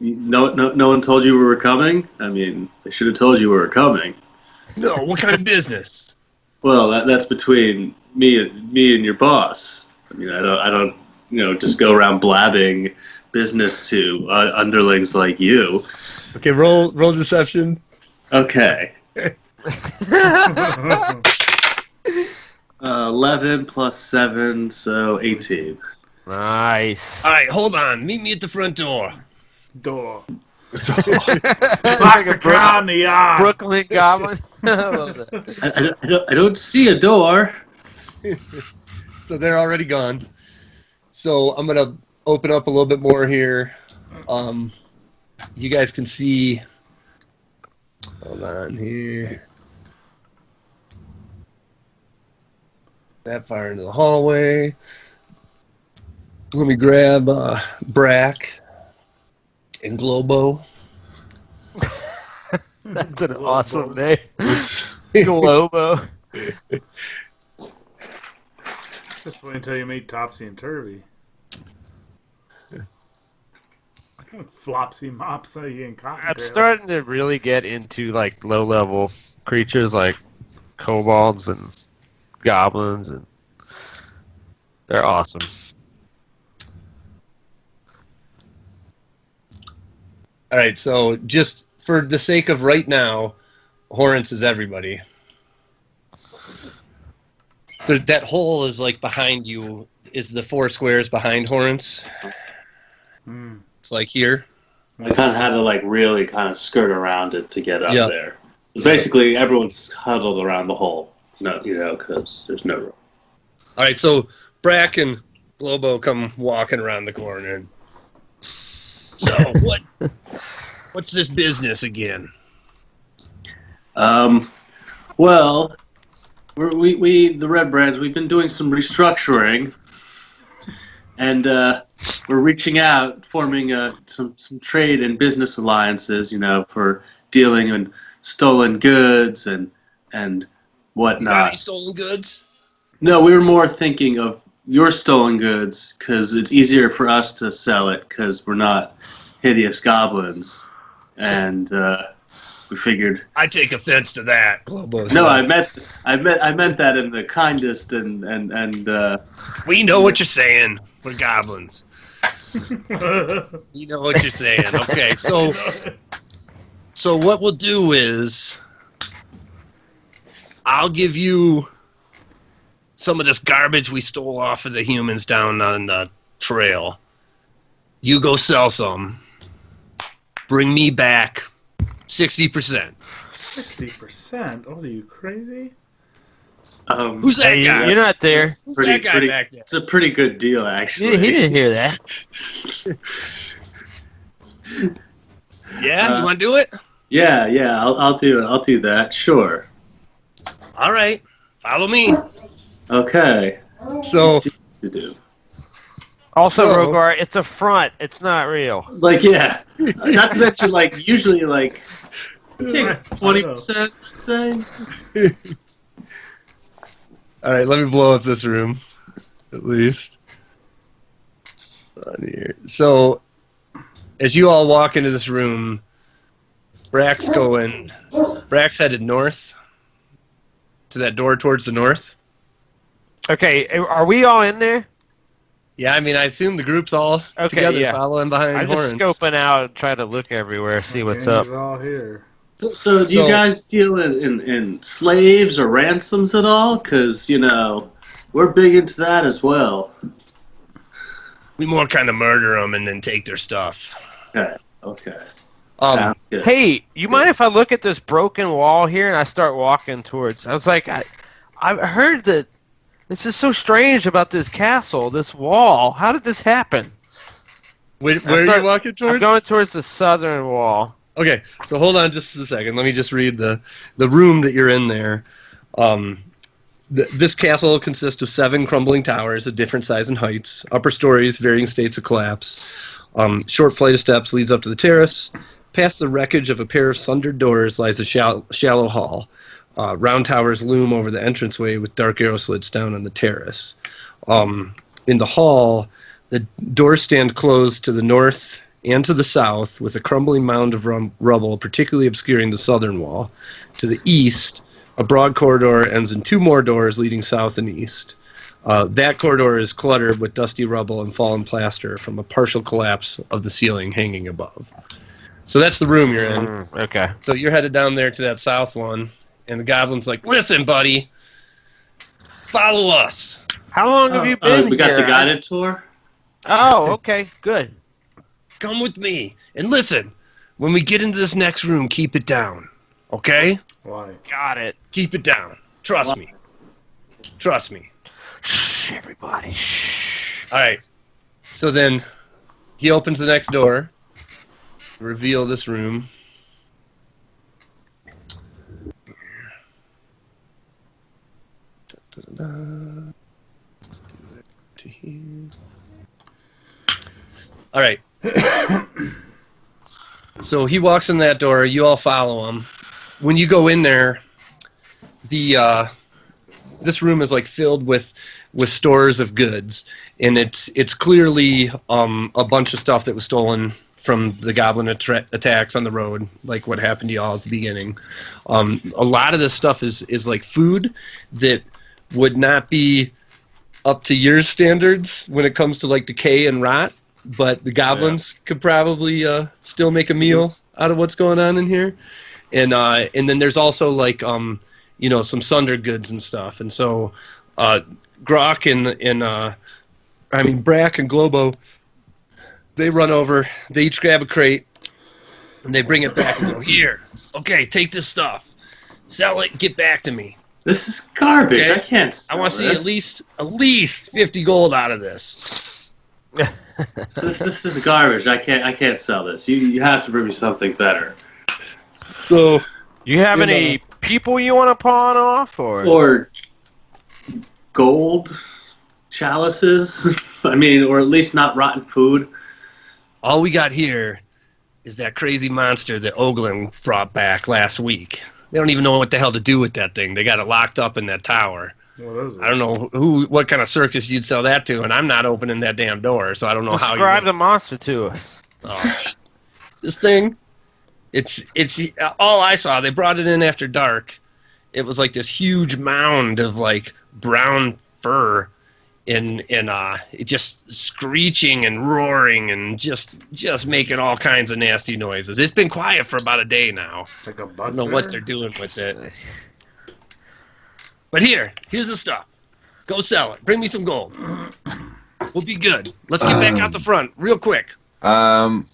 No one told you we were coming. I mean, they should have told you we were coming. No, what kind of business? Well, that's between me and your boss. I mean, I don't just go around blabbing business to underlings like you. Okay, roll deception. Okay. 11 plus 7, so 18. Nice. All right, hold on. Meet me at the front door. Door. Like the cow in the yard. Brooklyn Goblins. I love that. I don't see a door. So they're already gone. So I'm going to open up a little bit more here. You guys can see. Hold on here. That far into the hallway. Let me grab Brack and Globo. That's an awesome name. Globo. Just wait until you meet Topsy and Turvy. Flopsy, Mopsy, and Cottontail. I'm starting to really get into like low-level creatures like kobolds and goblins, and they're awesome. All right, so just for the sake of right now, Horrence is everybody. That hole is like behind you. Is the 4 squares behind Horrence? It's like here. I kind of had to really kind of skirt around it to get up Yep. there. Basically, everyone's huddled around the hole. No, because there's no room. All right, so Brack and Globo come walking around the corner. So what's this business again? Well, we the Red Brands, we've been doing some restructuring, and we're reaching out, forming some trade and business alliances, for dealing in stolen goods and whatnot. Got any stolen goods? No, we were more thinking of your stolen goods because it's easier for us to sell it because we're not hideous goblins, and we figured. I take offense to that. Globo No, says. I meant that in the kindest and We know what you're saying. We're goblins. You know what you're saying. Okay, so what we'll do is I'll give you some of this garbage we stole off of the humans down on the trail. You go sell some. Bring me back 60%. 60%? Oh, are you crazy? Who's that guy? You're not there. Who's that guy back there? It's a pretty good deal, actually. He didn't hear that. Yeah, you want to do it? Yeah, I'll do it. I'll do that. Sure. All right, follow me. Okay. So, To do. Also, So- Rogar, it's a front. It's not real. Yeah. Not to mention, usually, take 20%, I'd say. all right, let me blow up this room, at least. On here. So, as you all walk into this room, Brack's headed north to that door towards the north. Okay, are we all in there? Yeah, I mean, I assume the group's all together following behind I'm just Horrence. scoping out, trying to look everywhere, see what's Gang's up. all here. So do you guys deal in slaves or ransoms at all? Because, we're big into that as well. We more kind of murder them and then take their stuff. Okay. Um, Good. Hey, you mind if I look at this broken wall here and I start walking towards? I was like, I've heard that this is so strange about this castle, this wall. How did this happen? where are you walking towards? I'm going towards the southern wall. Okay, so hold on just a second. Let me just read the room that you're in there. This castle consists of 7 crumbling towers of different size and heights, upper stories, varying states of collapse. Short flight of steps leads up to the terrace. Past the wreckage of a pair of sundered doors lies a shallow hall. Round towers loom over the entranceway with dark arrow slits down on the terrace. In the hall, the doors stand closed to the north and to the south, with a crumbling mound of rubble particularly obscuring the southern wall. To the east, a broad corridor ends in 2 more doors leading south and east. That corridor is cluttered with dusty rubble and fallen plaster from a partial collapse of the ceiling hanging above. So that's the room you're in. Okay. So you're headed down there to that south one, and the goblin's like, "Listen, buddy, follow us. How long have you been we got here? the guided tour. Oh, okay, good. Come with me. And listen, when we get into this next room, keep it down. Okay? Why? Got it. Keep it down. Trust me. Trust me." Shh, everybody. Shh. All right. So then he opens the next door. Reveal this room. Let's do that to here. All right. So he walks in that door. You all follow him. When you go in there, this room is like filled with stores of goods, and it's clearly a bunch of stuff that was stolen from the goblin attacks on the road, like what happened to y'all at the beginning. A lot of this stuff is like food that would not be up to your standards when it comes to like decay and rot, but the goblins could probably still make a meal out of what's going on in here. And then there's also like some sundered goods and stuff. And so Grok and Brack and Globo, they run over, they each grab a crate, and they bring it back and go, "Here, okay, take this stuff, sell it, get back to me. This is garbage. Okay. I can't sell I want to see this. at least 50 gold out of this." This is garbage. I can't sell this. You have to bring me something better. So You have any people you want to pawn off, Or gold chalices. Or at least not rotten food. all we got here is that crazy monster that Oglin brought back last week. They don't even know what the hell to do with that thing. They got it locked up in that tower. What is it? I don't know what kind of circus you'd sell that to, and I'm not opening that damn door, so I don't know how. Describe the monster to us. This thing, it's all I saw. They brought it in after dark. It was like this huge mound of like brown fur, and it just screeching and roaring and just making all kinds of nasty noises. It's been quiet for about a day now. Like a I bugbear? don't know what they're doing with it. But here's the stuff. Go sell it. Bring me some gold. We'll be good. Let's get back out the front real quick. No.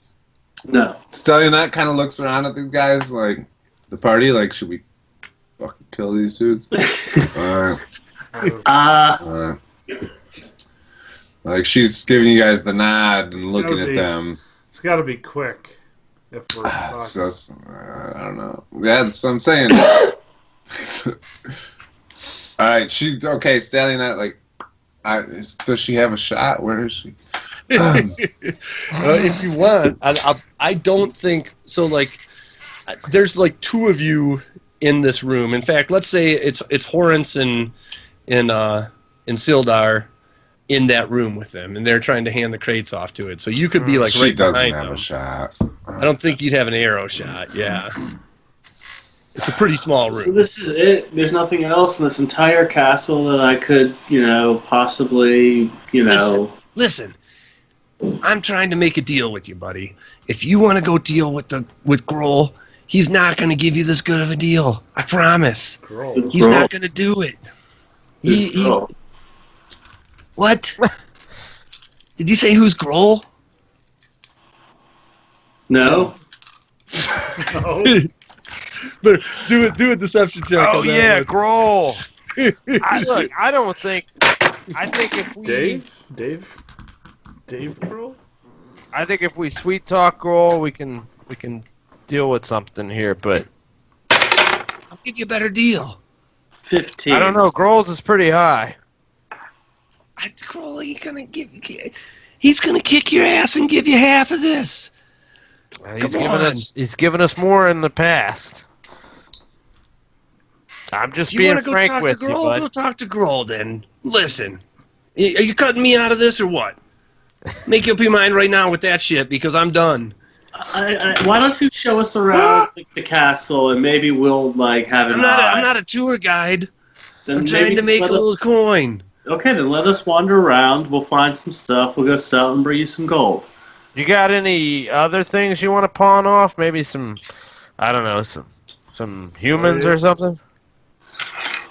Stallion kind of looks around at the guys, like, the party, like, should we fucking kill these dudes? Like, she's giving you guys the nod and looking at them. It's got to be quick. If we're So, I don't know. Yeah, that's what I'm saying. All right, Stallion, like, does she have a shot? Where is she? If you want, I don't think so. Like, there's like 2 of you in this room. In fact, let's say it's Horrence and Sildar in that room with them, and they're trying to hand the crates off to it. So you could be like She right doesn't behind have them. a shot. I don't think you'd have an arrow shot. Yeah, it's a pretty small room. So this is it. There's nothing else in this entire castle that I could, possibly, Listen, I'm trying to make a deal with you, buddy. If you want to go deal with Grohl, he's not going to give you this good of a deal. I promise. Grohl. He's not going to do it. He what? Did you say who's Grohl? No. No. do a deception check. Oh on that yeah, one. Grohl. I think if we Dave Grohl? I think if we sweet talk Grohl, we can deal with something here, but I'll give you a better deal. 15. I don't know. Grohl's is pretty high. Grohl ain't gonna give. He's gonna kick your ass and give you half of this. He's given us more in the past. I'm just being frank with you, bud. Go talk to Grohl then. Listen, are you cutting me out of this or what? Make up your mind right now with that shit because I'm done. Why don't you show us around the castle and maybe we'll have an eye. I'm not a tour guide. Then I'm trying to make a little coin. Okay, then let us wander around. We'll find some stuff. We'll go sell and bring you some gold. You got any other things you want to pawn off? Maybe some, I don't know, some humans or something?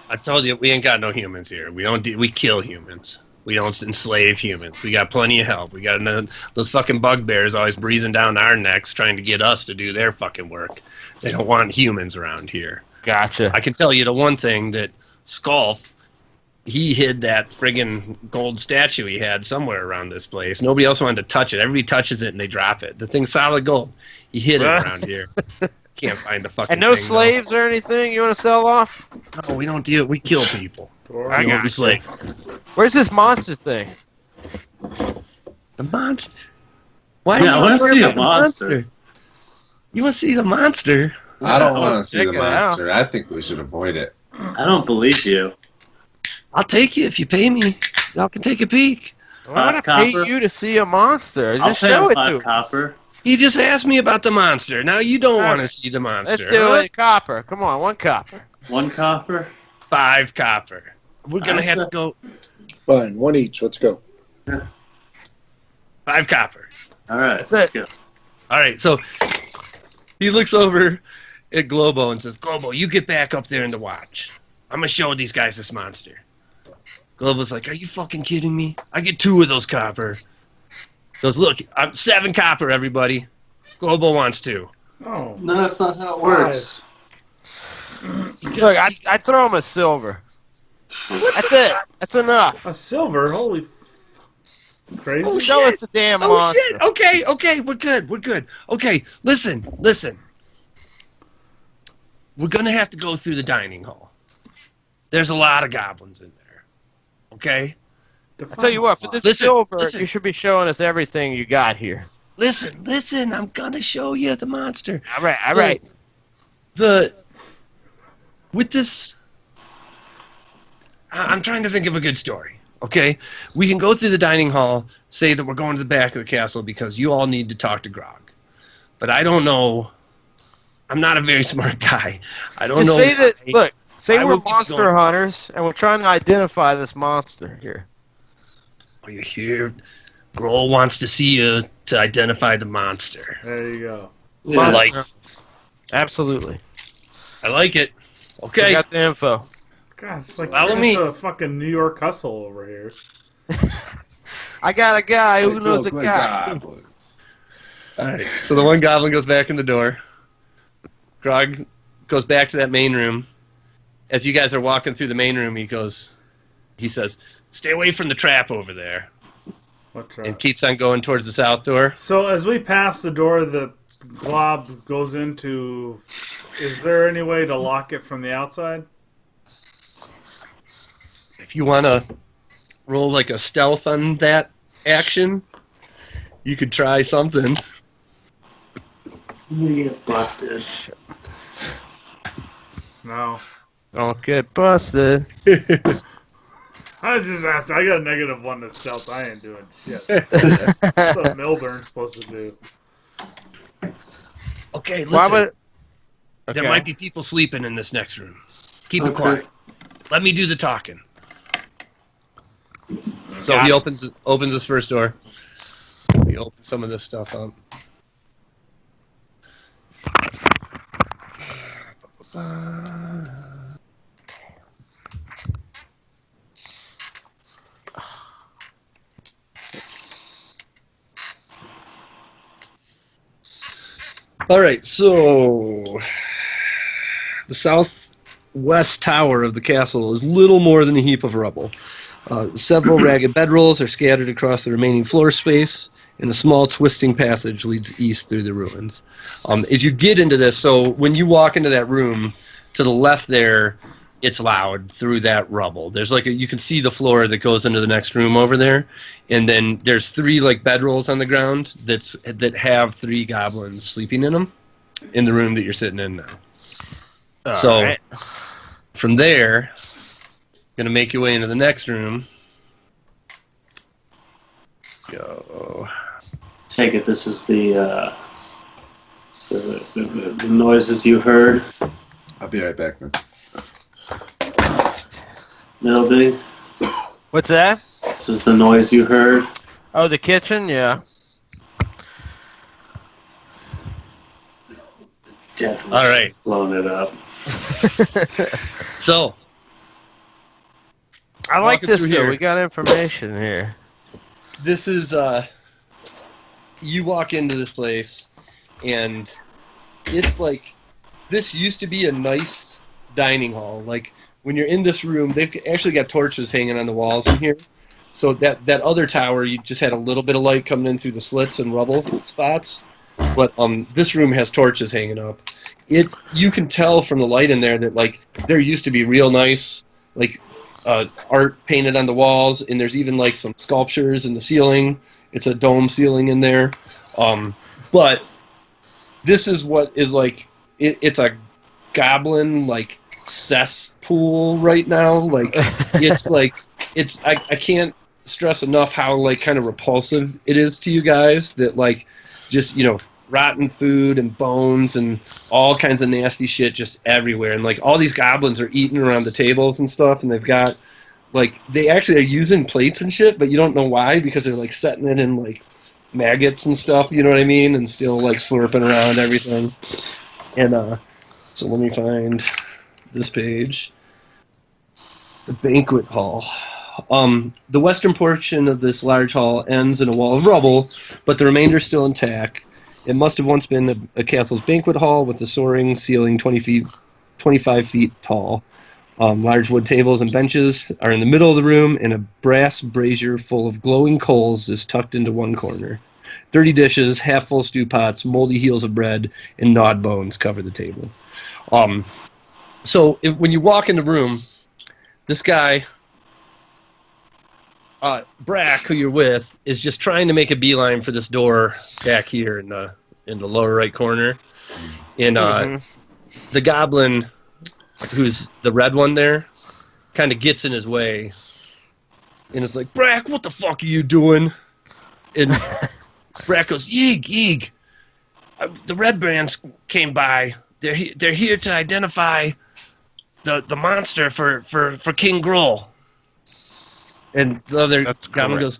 I told you we ain't got no humans here. We kill humans. We don't enslave humans. We got plenty of help. We got those fucking bugbears always breezing down our necks trying to get us to do their fucking work. They don't want humans around here. Gotcha. I can tell you the one thing that Skulf, he hid that friggin' gold statue he had somewhere around this place. Nobody else wanted to touch it. Everybody touches it and they drop it. The thing's solid gold. He hid it around here. Can't find the fucking And no thing, slaves or anything you want to sell off? No, we don't do it. We kill people. I got you. Slaves. Where's this monster thing? The monster? Why? Yeah, I want to see a monster. You want to see the monster? I don't want to see the check it out. monster. I think we should avoid it. I don't believe you. I'll take you if you pay me. Y'all can take a peek. I want to pay copper? you to see a monster. I'll Just pay show him it 5 to us. copper. He just asked me about the monster. Now you don't Alright. want to see the monster. Let's do it. Copper. Come on, 1 copper. 1 copper. 5 copper. We're gonna have to go Fine, 1 each. Let's go. 5 copper. All right, That's let's it. go. All right. So he looks over at Globo and says, "Globo, you get back up there in the watch. I'm gonna show these guys this monster." Globo's like, "Are you fucking kidding me? I get 2 of those copper." Goes, "Look, I'm 7 copper, everybody. Globo wants 2. Oh, No, that's not how it works. Look, I throw him a silver. That's it. That's enough. a silver. Holy crazy. Oh, Show shit. us the damn Oh monster. shit! Okay, we're good. Okay, listen. We're gonna have to go through the dining hall. There's a lot of goblins in there. Okay? I tell you what, for this silver, you should be showing us everything you got here. Listen, I'm gonna show you the monster. All right. With this, I'm trying to think of a good story. Okay, we can go through the dining hall, say that we're going to the back of the castle because you all need to talk to Grog. But I don't know. I'm not a very smart guy. I don't Just know. say that. Look, say I we're will keep monster going. hunters, and we're trying to identify this monster here. Are you here? Grohl wants to see you to identify the monster. There you go. I like. Absolutely. I like it. We Okay. got the info. God, it's like Follow me. a fucking New York hustle over here. I got a guy who Like knows a Brooklyn guy. Goblins. All right. So the one goblin goes back in the door. Grog goes back to that main room. As you guys are walking through the main room, he says, "Stay away from the trap over there," What's and keeps on going towards the south door. So as we pass the door the glob goes into, is there any way to lock it from the outside? If you want to roll like a stealth on that action, you could try something. You get busted. No. Don't get busted. I just asked. I got a -1 to stealth. I ain't doing shit. That's what Milburn's supposed to do. Okay, listen. Why would? There might be people sleeping in this next room. Keep it Okay. quiet. Let me do the talking. So Got he it. opens his first door. He opens some of this stuff up. All right, so the southwest tower of the castle is little more than a heap of rubble. Several ragged bedrolls are scattered across the remaining floor space, and a small twisting passage leads east through the ruins. As you get into this, so when you walk into that room, to the left there, it's loud through that rubble. There's like you can see the floor that goes into the next room over there, and then there's 3 like bedrolls on the ground that have 3 goblins sleeping in them in the room that you're sitting in now. So from there, gonna make your way into the next room. Go. Take it. This is the noises you heard. I'll be right back, man. Milby. What's that? This is the noise you heard. Oh, the kitchen? Yeah. Definitely. All right. Blowing it up. So I like Walking this, through though. here. We got information here. this is you walk into this place, and it's like this used to be a nice dining hall. Like when you're in this room, they've actually got torches hanging on the walls in here. So that other tower, you just had a little bit of light coming in through the slits and rubble spots. But this room has torches hanging up. You can tell from the light in there that like there used to be real nice like art painted on the walls, and there's even like some sculptures in the ceiling. It's a dome ceiling in there. But this is what is like it's a goblin like cesspool right now. Like it's like I can't stress enough how like kind of repulsive it is to you guys that like just rotten food and bones and all kinds of nasty shit just everywhere, and like all these goblins are eating around the tables and stuff, and they've got like they actually are using plates and shit, but you don't know why, because they're like setting it in like maggots and stuff, you know what I mean, and still like slurping around everything. And so let me find this page. The banquet hall. The western portion of this large hall ends in a wall of rubble, but the remainder is still intact. It must have once been a castle's banquet hall with a soaring ceiling 25 feet tall. Large wood tables and benches are in the middle of the room, and a brass brazier full of glowing coals is tucked into one corner. 30 dishes, half-full stew pots, moldy heels of bread, and gnawed bones cover the table. So when you walk in the room, this guy, Brack, who you're with, is just trying to make a beeline for this door back here in the lower right corner. And the goblin, who's the red one there, kind of gets in his way. And it's like, Brack, what the fuck are you doing? And Brack goes, Yeeg. The red brands came by. They're here to identify the monster for King Grohl. And the other goblin goes,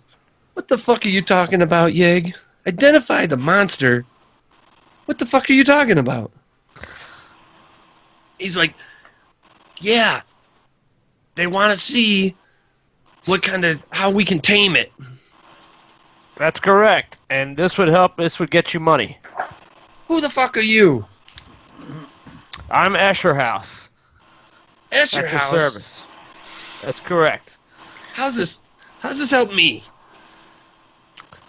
what the fuck are you talking about, Yeg? Identify the monster? What the fuck are you talking about? He's like, yeah, they want to see how we can tame it. That's correct. And this would help. This would get you money. Who the fuck are you? I'm Escherhouse. Escherhouse? At your service. That's correct. How's this help me?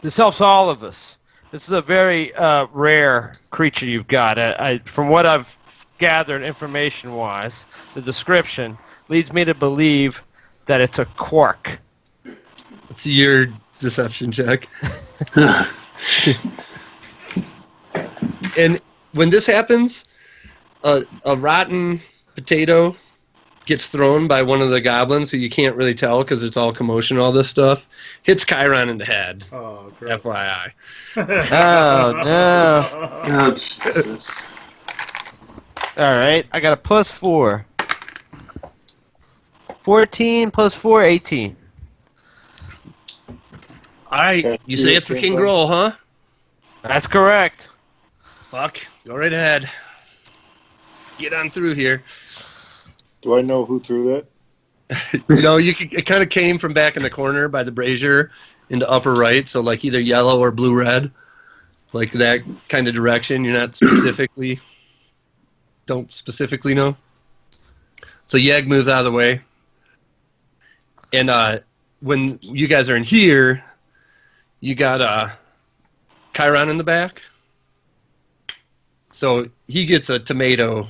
This helps all of us. This is a very rare creature you've got. From what I've gathered information-wise, the description leads me to believe that it's a quark. It's your deception check. And when this happens, a rotten potato gets thrown by one of the goblins, who you can't really tell because it's all commotion, all this stuff, hits Chiron in the head. Oh, gross. FYI. Oh, no. Oh, Jesus. All right, I got a +4. 14 + 4, 18. All right, you say it's for King Grohl, huh? That's correct. Fuck, go right ahead. Get on through here. Do I know who threw that? It kind of came from back in the corner by the brazier into upper right, so like either yellow or blue-red, like that kind of direction. You're not don't specifically know. So Yeg moves out of the way, and when you guys are in here, you got Chiron in the back. So he gets a tomato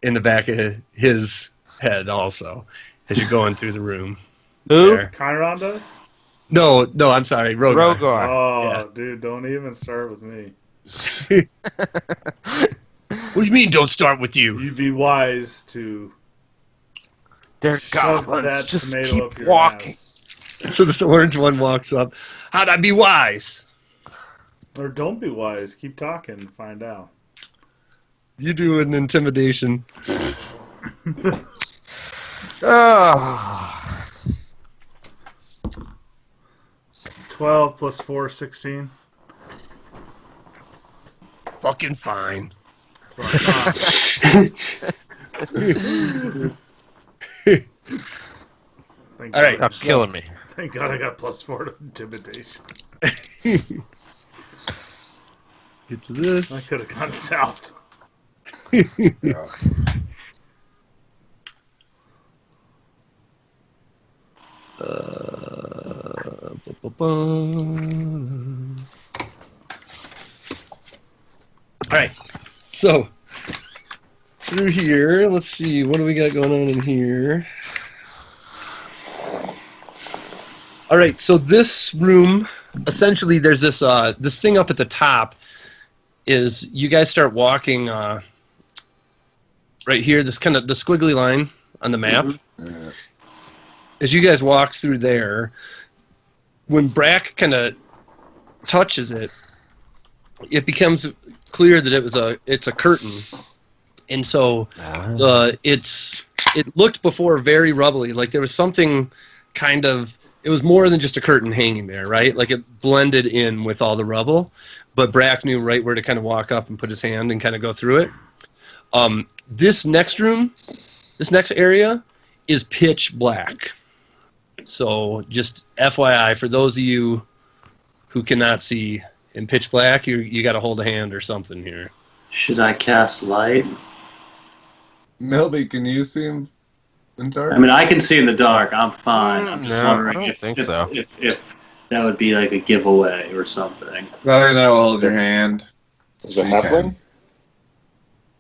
in the back of his head also as you're going through the room. Who? There. Chiron does? No, I'm sorry, Rogar. Rogar. Oh, Yeah. dude, don't even start with me. What do you mean? Don't start with you? You'd be wise to They're shove goblins. that Just tomato keep up your walking. ass. So this orange one walks up. How'd I be wise? Or don't be wise. Keep talking and find out. You do an intimidation. Oh. 12 plus 4, 16. Fucking fine. That's what I thought. Thank All right. God, Stop killing me. Thank God I got plus 4 to intimidation. Get to this. I could have gone south. Yeah. All right, so through here, let's see, what do we got going on in here? All right, so this room, essentially, there's this this thing up at the top. Is you guys start walking right here, this kind of the squiggly line on the map. Yeah. As you guys walk through there, when Brack kind of touches it, it becomes clear that it's a curtain, and so it looked before very rubbly, like there was something kind of. It was more than just a curtain hanging there, right? Like it blended in with all the rubble, but Brack knew right where to kind of walk up and put his hand and kind of go through it. This next room, this next area, is pitch black. So just FYI, for those of you who cannot see in pitch black, you got to hold a hand or something here. Should I cast light? Milby, can you see him in dark? I mean, I can see in the dark. I'm fine. I'm just No, wondering I don't think so. if that would be like a giveaway or something. Then I will hold your hand. Is it halfling?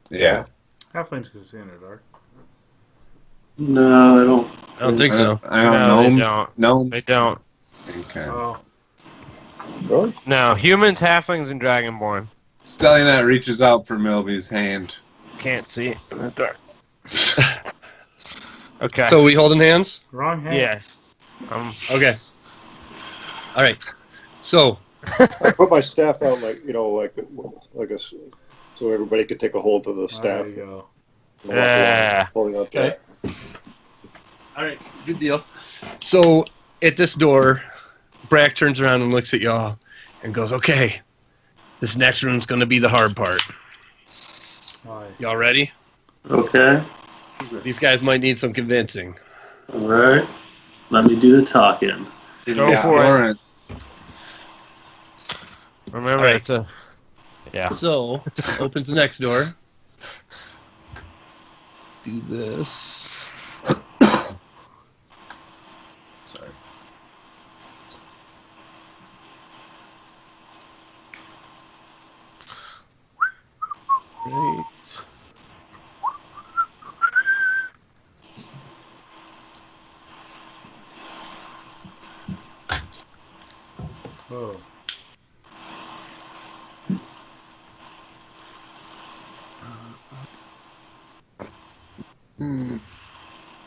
Yeah. Halflings can see in the dark. No, I don't. I don't think so. I don't No, know. they Gnomes. don't. Gnomes. They don't. Okay. Oh, Really? No, humans, halflings, and dragonborn Stellionite reaches out for Milby's hand. can't see in the dark. Okay. So we holding hands? wrong hand. yes. Okay. All right. So I put my staff out like a, so everybody could take a hold of the staff. There you go. and walk around Yeah. holding up Okay. All right, good deal. So at this door, Brack turns around and looks at y'all and goes, "Okay, this next room's going to be the hard part. Aye. Y'all ready? Okay. These guys might need some convincing." All right. Let me do the talking. Go for it. Lauren. Remember, Alright. it's a. Yeah. So opens the next door. Do this. Sorry. Right. Oh.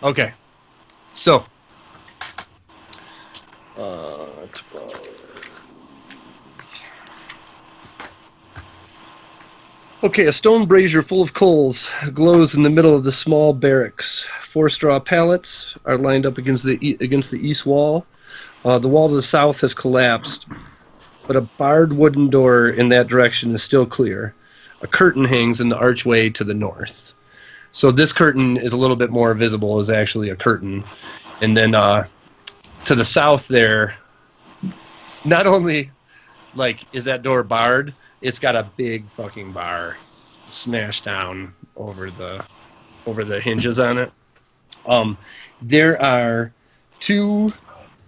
Okay. So. 12. Okay, a stone brazier full of coals glows in the middle of the small barracks. 4 straw pallets are lined up against the east wall. The wall to the south has collapsed, but a barred wooden door in that direction is still clear. A curtain hangs in the archway to the north. So this curtain is a little bit more visible, is actually a curtain. And then to the south there, not only is that door barred, it's got a big fucking bar smashed down over the hinges on it. There are 2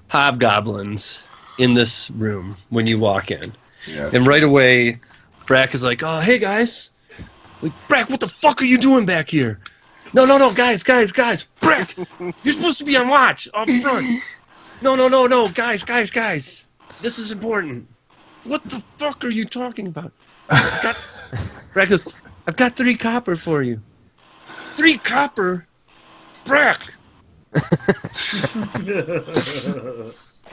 hobgoblins in this room when you walk in. Yes. And right away, Brack is like, "Oh, hey guys. Like, Brack, what the fuck are you doing back here?" No, guys. Brick, you're supposed to be on watch up front. No, guys. This is important. What the fuck are you talking about? Brack goes, I've got 3 copper for you. 3 copper? Brack!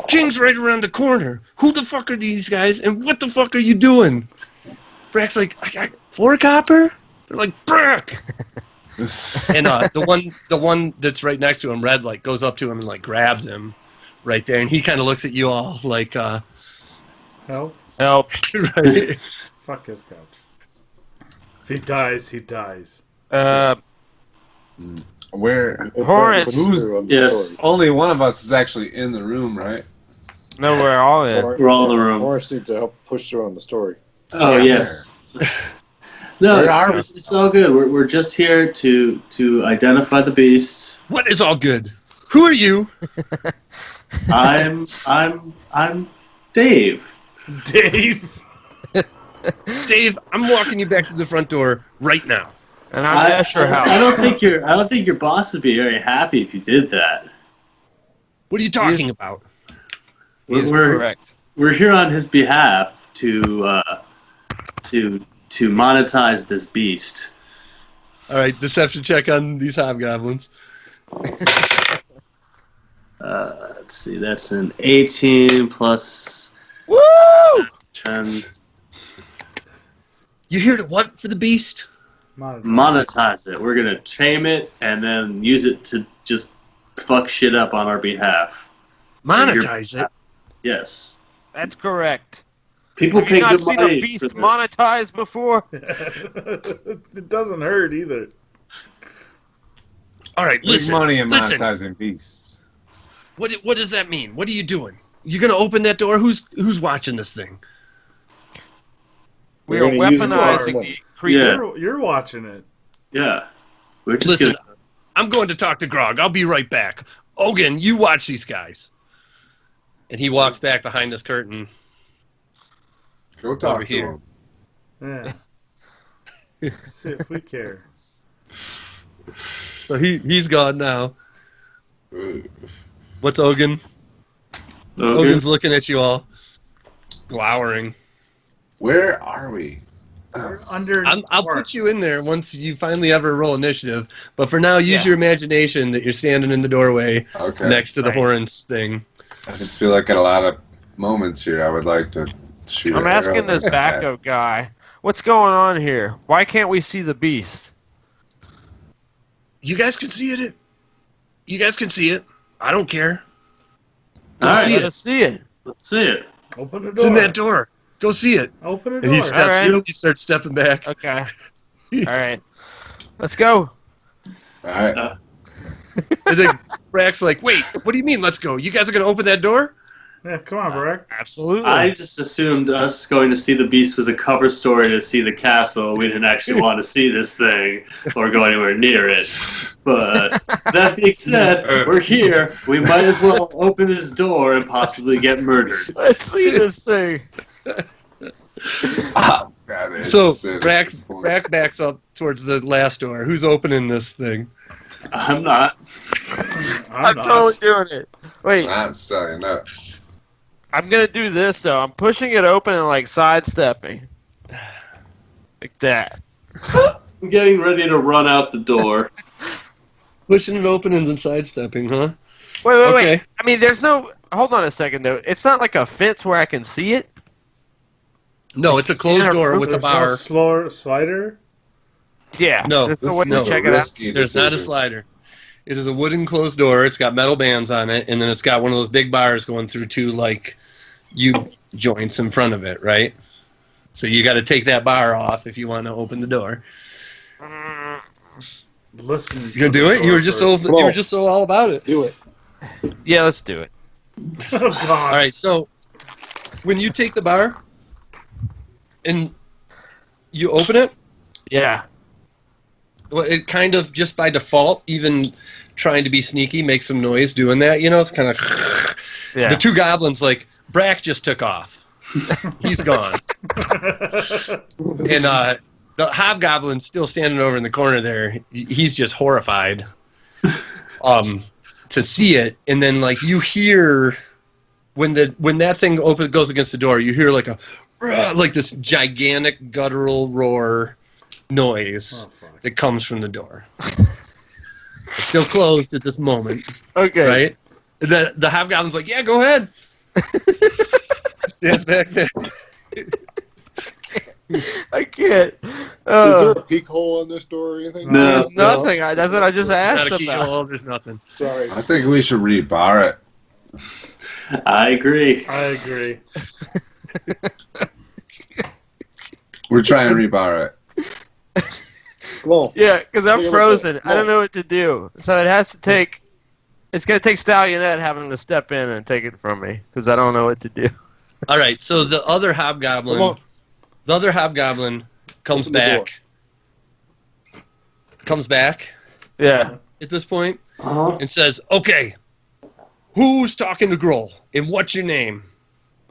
King's right around the corner. Who the fuck are these guys, and what the fuck are you doing? Brack's like, I got 4 copper? They're like, Brack! And the one that's right next to him, Red, like goes up to him and like grabs him right there, and he kind of looks at you all like, Help. right? Fuck his couch. If he dies, he dies. Where? Horace. Yes. Only one of us is actually in the room, right? No, we're all in. We're all in the room. Horace needs to help push through on the story. Oh, yes. No, Where are it's all good. We're just here to identify the beasts. What is all good? Who are you? I'm Dave. Dave. Dave, I'm walking you back to the front door right now. And I'm Asher House. I don't think your boss would be very happy if you did that. What are you talking about? He's correct. We're here on his behalf to monetize this beast. All right, deception check on these hobgoblins. Let's see, that's an 18 plus Woo! 10. You here to what for the beast? Monetize it. We're gonna tame it and then use it to just fuck shit up on our behalf. Monetize it? Yes. That's correct. People Have you pay not good seen money a beast for this. monetized before? It doesn't hurt either. All right, Big listen. money in listen. monetizing beasts. What does that mean? What are you doing? You gonna open that door? Who's watching this thing? We We're are gonna use it weaponizing for- the creature. You're watching it. Yeah. We're just Listen, gonna... I'm going to talk to Grog. I'll be right back. Ogun, you watch these guys. And he walks back behind this curtain. Go talk Over to here. him. Yeah. See if we care. So he's gone now. What's Ogun? Ogun's looking at you all, glowering. Where are we? We're under. I'll put you in there once you finally ever roll initiative. But for now, use your imagination that you're standing in the doorway Okay. next to the Right. Horns thing. I just feel like at a lot of moments here, I would like to shoot. I'm an asking arrow this at that. Backo guy, what's going on here? Why can't we see the beast? You guys can see it. You guys can see it. I don't care. All right, see Let it. us see it. let's see it. Open the It's in door. that door. Go see it. Open the And he door. steps. Alright. He starts stepping back. Okay. All right. Let's go. All right. And then Brack's like, "Wait, what do you mean? Let's go. You guys are gonna open that door?" Yeah, come on, Brick. Absolutely. I just assumed us going to see the beast was a cover story to see the castle. We didn't actually want to see this thing or go anywhere near it. But that being said, we're here. We might as well open this door and possibly get murdered. Let's see this thing. Oh, God, it's So just at this point. Brack backs up towards the last door. Who's opening this thing? I'm not. I'm not. totally doing it. Wait, I'm sorry, no. I'm gonna do this though. I'm pushing it open and like sidestepping, like that. I'm getting ready to run out the door. Pushing it open and then sidestepping, huh? Wait. Okay. I mean, there's no. Hold on a second though. It's not like a fence where I can see it. No, it's a closed door with a There's no bar. slower slider. Yeah. No, There's no this- way to no. check it out. Risky There's not a decision. slider. It is a wooden closed door. It's got metal bands on it, and then it's got one of those big bars going through two like U-joints in front of it, right? So you got to take that bar off if you want to open the door. Listen. You gonna do it? You were just so all about it. Do it. Yeah, let's do it. Oh, God. All right, so when you take the bar and you open it, Yeah. well, it kind of just by default, even trying to be sneaky, makes some noise doing that. You know, it's kind of Yeah. the two goblins like Brack just took off. He's gone, and The hobgoblin's still standing over in the corner there. He's just horrified to see it. And then, like, you hear when that thing goes against the door, you hear like this gigantic guttural roar noise that comes from the door. It's still closed at this moment. Okay. Right? The hobgoblin's like, yeah, go ahead. Stands back there. I can't. Is there a peek hole in this door or anything? No. There's nothing. That's what I just Not asked a about. keyhole, there's nothing. Sorry. I think we should rebar it. I agree. I agree. We're trying to rebar it. Come on. Yeah, because I'm Look at frozen. that. I don't know what to do. So it has to take. It's gonna take Stallionette having to step in and take it from me because I don't know what to do. All right, so the other Come hobgoblin on. comes Open the door. back. Comes back Yeah. at this point Uh-huh. and says, "Okay, who's talking to Grohl? And what's your name?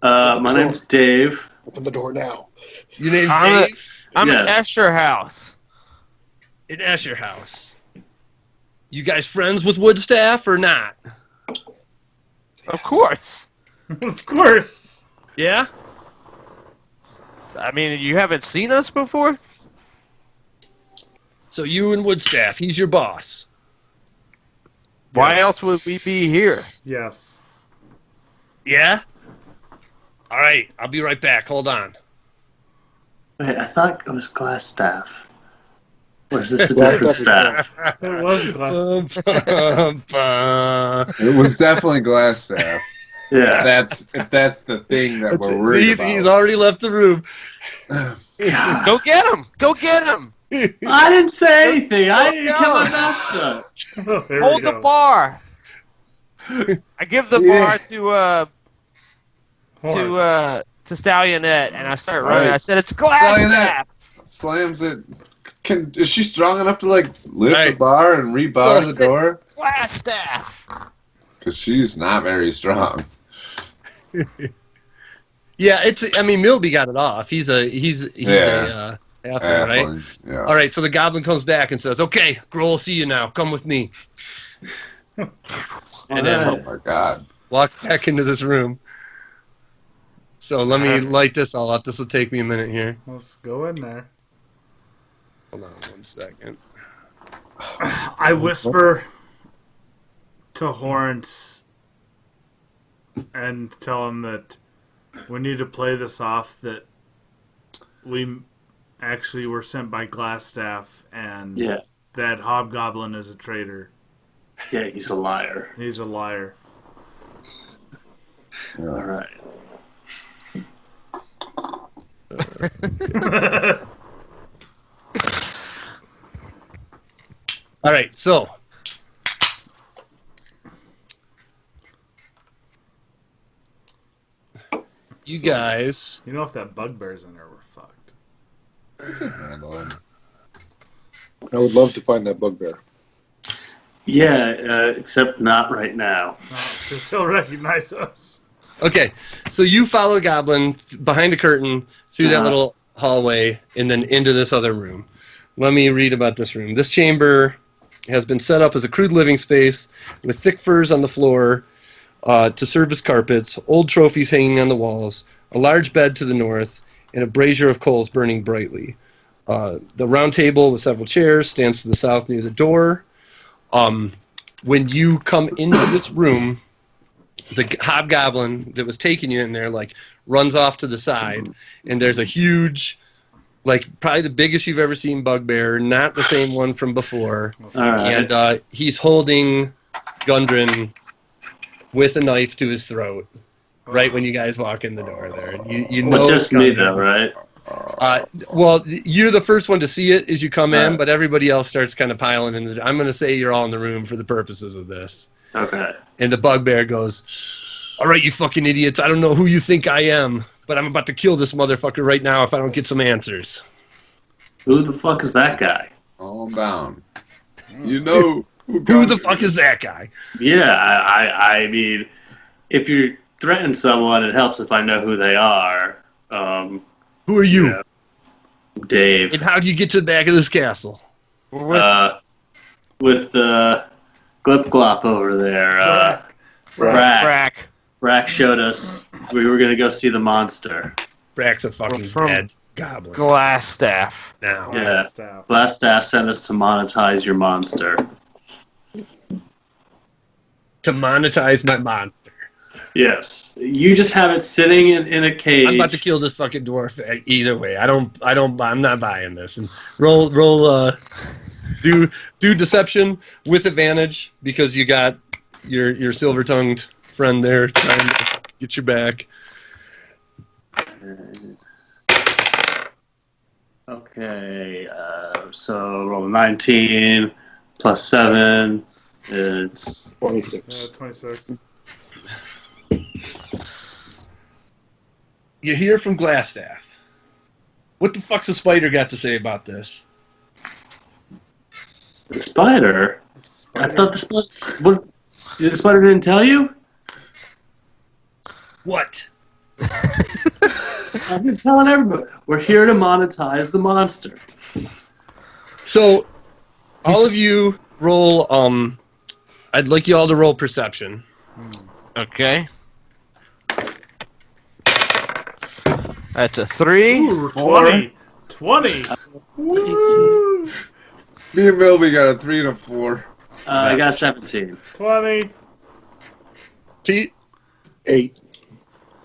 My name's Dave. Open the door now. Your name's I'm Dave I'm Yes. in Escher House. in Asher House. You guys friends with Woodstaff or not? Of course. Of course. Yeah? I mean, you haven't seen us before? So you and Woodstaff, he's your boss. Why Yes. else would we be here? Yes. Yeah? All right, I'll be right back. Hold on." Wait, I thought it was glass staff. Or is this a Glass different staff staff? It was glass. It was definitely glass staff. Yeah. If that's the thing that we're worried about. He's already left the room. God. Go get him! Go get him! I didn't say anything. I didn't Go. keep my mouth shut. Oh, there we Hold go. the bar. I give the bar to Stallionette, and I start running. Right. I said, "It's glass Stallionette. staff." Slams it. Is she strong enough to like lift the Right. bar and rebar the door? Glass staff. Because she's not very strong. Yeah, I mean, Milby got it off. He's a Yeah. halfling, right? Halfling, yeah. All right, so the goblin comes back and says, "Okay, Grohl, see you now. Come with me." And then Oh my god. walks back into this room. So let me light this all up. This will take me a minute here. Let's go in there. Hold on 1 second. I whisper to Horns and tell him that we need to play this off, that we actually were sent by Glassstaff and Yeah. that Hobgoblin is a traitor. Yeah, he's a liar. He's a liar. All right. All right, so you guys. You know, if that bugbear's in there, we're fucked. I would love to find that bugbear. Yeah, except not right now. Because he'll recognize us. Okay, so you follow Goblin behind a curtain through that little hallway and then into this other room. Let me read about this room. This chamber has been set up as a crude living space with thick furs on the floor to serve as carpets, old trophies hanging on the walls, a large bed to the north, and a brazier of coals burning brightly. The round table with several chairs stands to the south near the door. When you come into this room, the hobgoblin that was taking you in there runs off to the side, and there's a huge, probably the biggest you've ever seen bugbear, not the same one from before. All right. And he's holding Gundren with a knife to his throat right when you guys walk in the door there. You know But just it's me, Gundren. though, right? Well, you're the first one to see it as you come in, Alright. but everybody else starts kind of piling in. I'm going to say you're all in the room for the purposes of this. Okay. And the bugbear goes, "All right, you fucking idiots. I don't know who you think I am, but I'm about to kill this motherfucker right now if I don't get some answers." Who the fuck is that guy? All bound. You know Who the fuck is that guy? Yeah, I mean, if you threaten someone, it helps if I know who they are. Who are you? Yeah. Dave. And how do you get to the back of this castle? With Glip Glop over there. Brack showed us we were gonna go see the monster. Brack's a fucking from bad goblin. Glassstaff. Now. Yeah. Staff. Last staff sent us to monetize your monster. To monetize my monster. Yes. You just have it sitting in a cage. I'm about to kill this fucking dwarf either way. I'm not buying this. And roll do deception with advantage because you got your silver-tongued friend there trying to get your back. Okay, so roll 19 plus 7. It's 26. 26. You hear from Glassstaff. What the fuck's the spider got to say about this? the spider. I thought the spider. What? The spider didn't tell you? What? I've been telling everybody. We're here to monetize the monster. So, all of you roll. I'd like you all to roll perception. Okay. That's a 3. Ooh, 20. 20. Woo. Me and Milby got a 3 and a 4. I got 17. 20. Pete? 8.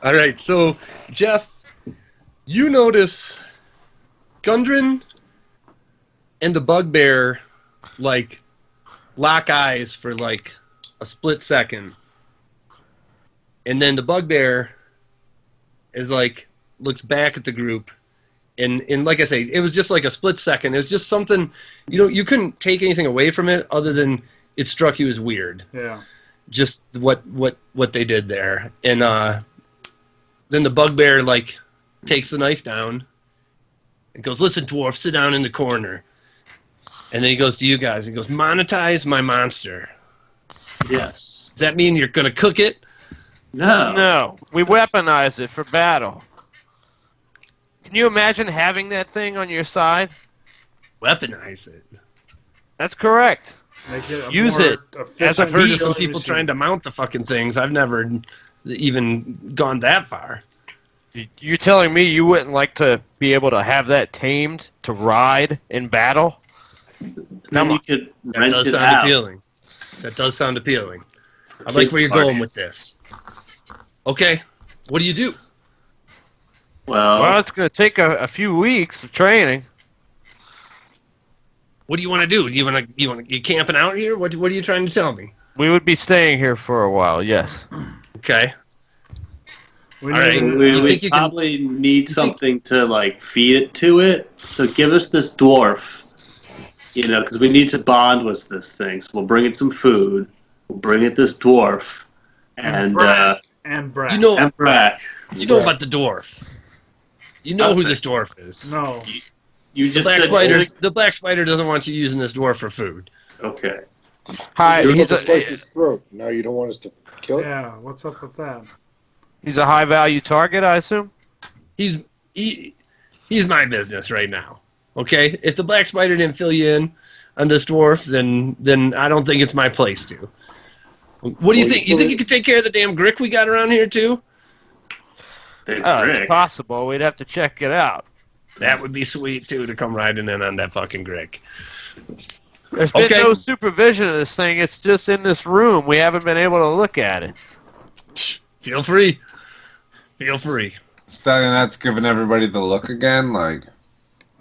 All right, so, Jeff, you notice Gundren and the bugbear, like, lock eyes for, like, a split second. And then the bugbear is, like, looks back at the group. And like I say, it was just like a split second. It was just something, you couldn't take anything away from it other than it struck you as weird. Yeah. Just what they did there. And then the bugbear, like, takes the knife down and goes, "Listen, dwarf, sit down in the corner." And then he goes to you guys. He goes, "Monetize my monster." Yes. Does that mean you're going to cook it? No. No, we weaponize it for battle. Can you imagine having that thing on your side? Weaponize it. That's correct. Make it a Use more it efficient as a I've heard of some killing people machine. trying to mount the fucking things. I've never even gone that far. You're telling me you wouldn't like to be able to have that tamed to ride in battle? Then you could That rent does it sound out. appealing. That does sound appealing. I like where you're going with this. Okay, what do you do? Well, it's going to take a few weeks of training. What do you want to do? You camping out here? What are you trying to tell me? We would be staying here for a while, yes. Okay. We All need right. to- We You think you can- probably need something to like feed it to it. So give us this dwarf, because we need to bond with this thing. So we'll bring it some food. We'll bring it this dwarf, and Brack. And Brack. You know and Brack. about the dwarf. You know who this dwarf is. No. You The just black said spider. The black spider doesn't want you using this dwarf for food. Okay. Hi, You're he's to slice a, his throat. Now you don't want us to kill it? Yeah, what's up with that? he's a high-value target, I assume? He's my business right now. Okay, if the black spider didn't fill you in on this dwarf, then I don't think it's my place to. What do you think? You think you could take care of the damn grick we got around here too? It's possible. We'd have to check it out. That would be sweet too to come riding in on that fucking grick. There's been Okay. no supervision of this thing. It's just in this room. We haven't been able to look at it. Feel free. Feel free. Stallion, that's giving everybody the look again. Like,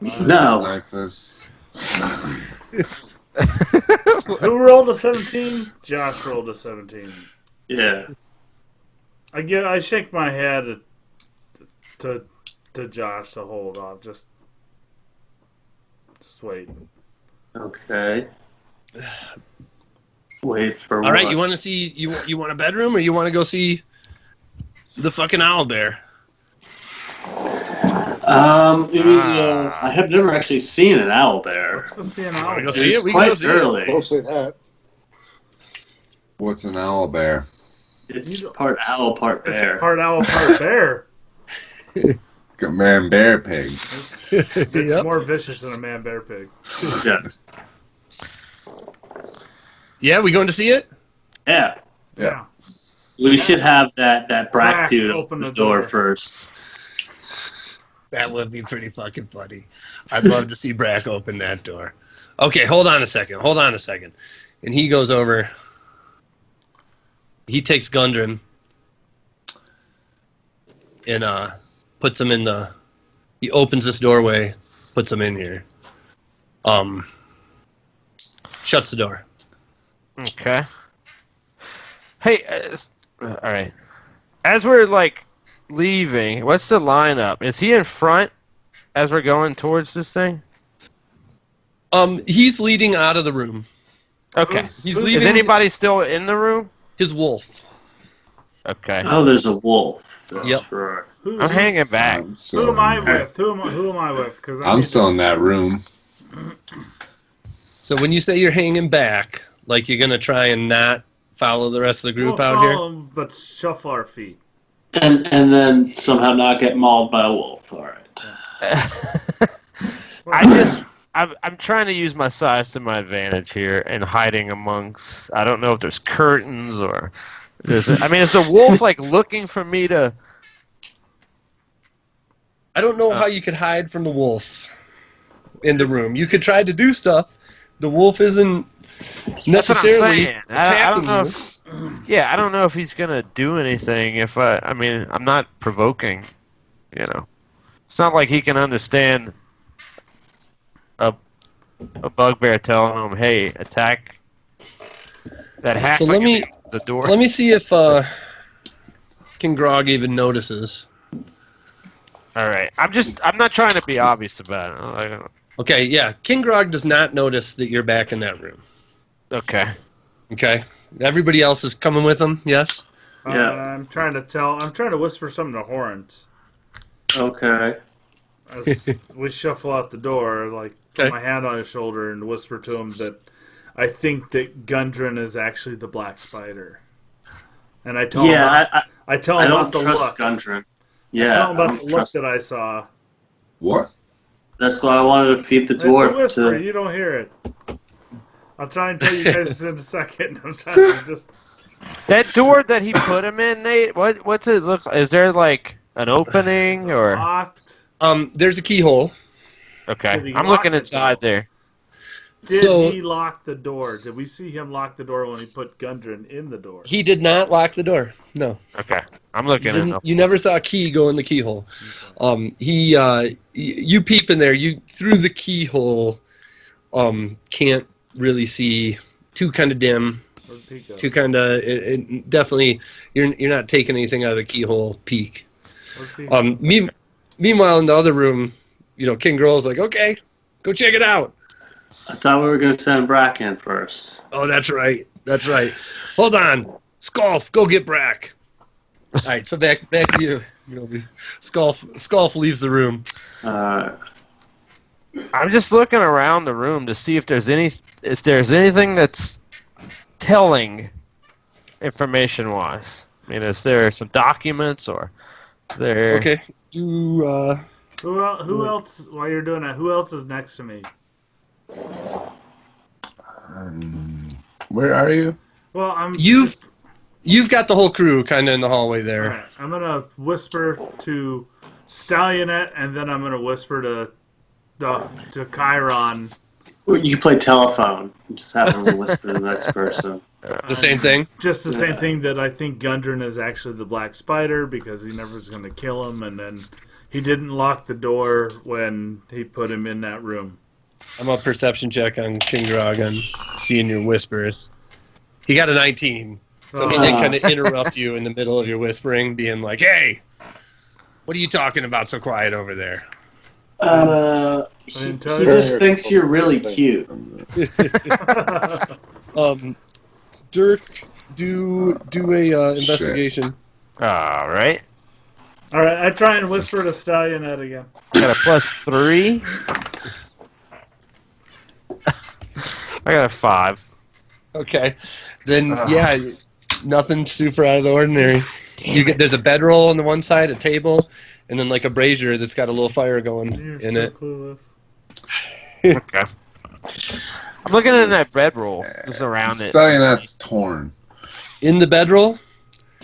No. like this. Who rolled a 17? Josh rolled a 17. Yeah. I shake my head to Josh to hold off. Just wait. Okay. Wait for All right, what? you want to see? You want a bedroom, or you want to go see the fucking owl bear? I have never actually seen an owl bear. Let's go see an Wanna owl. go see It's it? We can go quite see it. early. Don't say that. What's an owlbear? It's part owl, part It's bear. part owl, part bear. a man bear pig. It's Yep. more vicious than a man bear pig. Yeah. Yeah, we going to see it? Yeah. Yeah. We should have that Brack, Brack dude open open the the door door. first. That would be pretty fucking funny. I'd love to see Brack open that door. Okay, hold on a second. And he goes over. He takes Gundren and puts him in the. He opens this doorway, puts him in here. Shuts the door. Okay. Hey, all right. As we're like leaving, what's the lineup? Is he in front as we're going towards this thing? He's leading out of the room. Okay. He's Is leaving anybody still in the room? his wolf. Okay. Oh, there's a wolf. That's Yep. right. I'm hanging back. Who am I with? Who am I with? Because I'm still in that room. So when you say you're hanging back, like you're gonna try and not follow the rest of the group out here. But shuffle our feet. And then somehow not get mauled by a wolf. All right. I'm trying to use my size to my advantage here and hiding amongst. I don't know if there's curtains or. Is the wolf like looking for me to? I don't know how you could hide from the wolf in the room. You could try to do stuff. The wolf isn't That's what I'm necessarily saying. I don't attacking know. you. Yeah, I don't know if he's gonna do anything. If I'm not provoking. You know, it's not like he can understand a bugbear telling him, "Hey, attack that half." So let me the door. let me see if King Grog even notices. All right, I'm not trying to be obvious about it. Okay, yeah. King Grog does not notice that you're back in that room. Okay. Okay. Everybody else is coming with him. Yes. Yeah. I'm trying to whisper something to Horns. Okay. As we shuffle out the door, like put Okay. my hand on his shoulder and whisper to him that I think that Gundren is actually the Black Spider. And I tell him I tell I him don't about the trust look. Gundren. I Yeah. tell him I about don't the look trust- that I saw. What? That's why I wanted to feed the It's a dwarf whisper. to. You don't hear it. I'll try and tell you guys in a second. I'm trying to just. That door that he put him in, Nate. What's it look like? Is there like an opening or? Locked. There's a keyhole. Okay, Did he I'm lock looking it, inside though? there. Did So- he lock the door? Did we see him lock the door when he put Gundren in the door? He did not lock the door. No. Okay, I'm looking in. You never saw a key go in the keyhole. You peep in there. You through the keyhole. Can't really see. Too kind of dim. Where'd Pete go? Too kind of. Definitely, you're not taking anything out of the keyhole peek. Where'd Pete go? Meanwhile, in the other room, King Girl's like, okay, go check it out. I thought we were going to send Brack in first. Oh, that's right. That's right. Hold on. Skulf, go get Brack. All right, so back to you. Skulf leaves the room. I'm just looking around the room to see if there's anything that's telling, information-wise. I mean, is there some documents or there? Okay. Do Who else? While you're doing that, who else is next to me? Where are you? Well, I'm. You've got the whole crew kind of in the hallway there. Alright, I'm gonna whisper to Stallionet, and then I'm gonna whisper to Chiron. You can play telephone. Just have him whisper to the next person. The same thing. Just the same thing that I think Gundren is actually the Black Spider because he never was gonna kill him, and then he didn't lock the door when he put him in that room. I'm a perception check on King Grog on seeing your whispers. He got a 19. So he did kind of interrupt you in the middle of your whispering, being like, hey, what are you talking about so quiet over there? He just thinks you're really cute. Dirk, do a investigation. All right. All right, I try and whisper to Stallionet again. I got a +3. I got a 5. Okay. Then, nothing super out of the ordinary. There's a bedroll on the one side, a table, and then like a brazier that's got a little fire going You're in so it. clueless. Okay. I'm looking at that bedroll just around it. Studying that's torn. In the bedroll?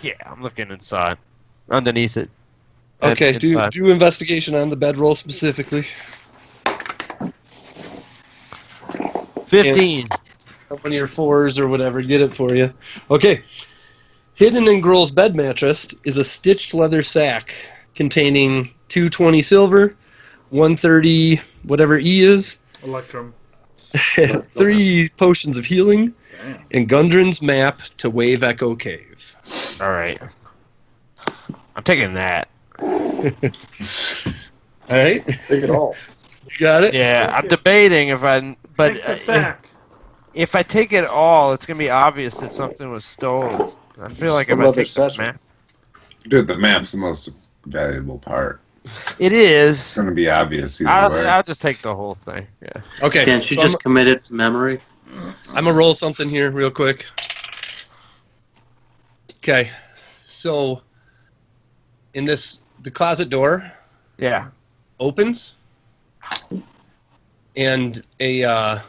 Yeah, I'm looking inside, underneath it. Okay, do Inside. do investigation on the bedroll specifically. 15. One of your 4s or whatever, get it for you. Okay. Hidden in Grohl's bed mattress is a stitched leather sack containing 220 silver, 130 whatever E is, Electrum. 3 potions of healing, Damn. and Gundren's map to Wave Echo Cave. All right. I'm taking that. All right, Take it all. you got it. Yeah, I'm debating if I, but Take the sack. if I take it all, it's gonna be obvious that something was stolen. I feel like if I Another take the satchel. map, Dude, the map's the most valuable part. it It's is. gonna be obvious either way. I'll just take the whole thing. Yeah. Okay, Can't you so just commit it to memory? I'm gonna roll something here real quick. Okay, so in the closet door Yeah. opens, and a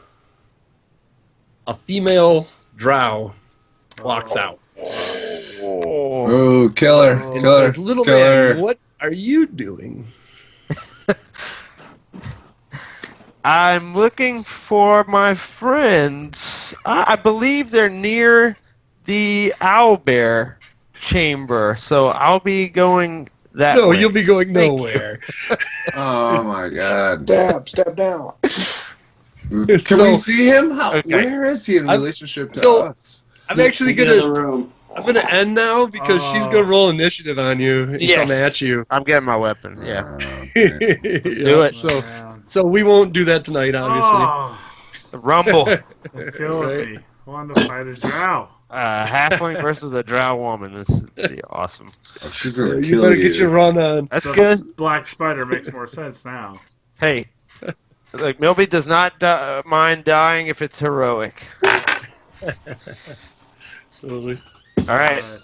female drow walks out. Oh. Oh, killer, And killer, says, "Little killer. man, what are you doing?" I'm looking for my friends. I believe they're near the owlbear chamber, so I'll be going that No, way. you'll be going Thank you. nowhere. Oh my god. Step down. Can we see him? Okay. Where is he in I'm- relationship to so- us? I'm actually In the other gonna room. end now because she's gonna roll initiative on you and Yes. come at you. I'm getting my weapon. Yeah. Okay. Let's do it. So we won't do that tonight, obviously. The Rumble. You're killing Right. me. I want to fight a drow. Halfling versus a drow woman. This is pretty awesome. Oh, she's So gonna you kill better you. get your run on. That's The good. Black Spider makes more sense now. Hey, look, Milby does not mind dying if it's heroic. Absolutely. All right. Alright.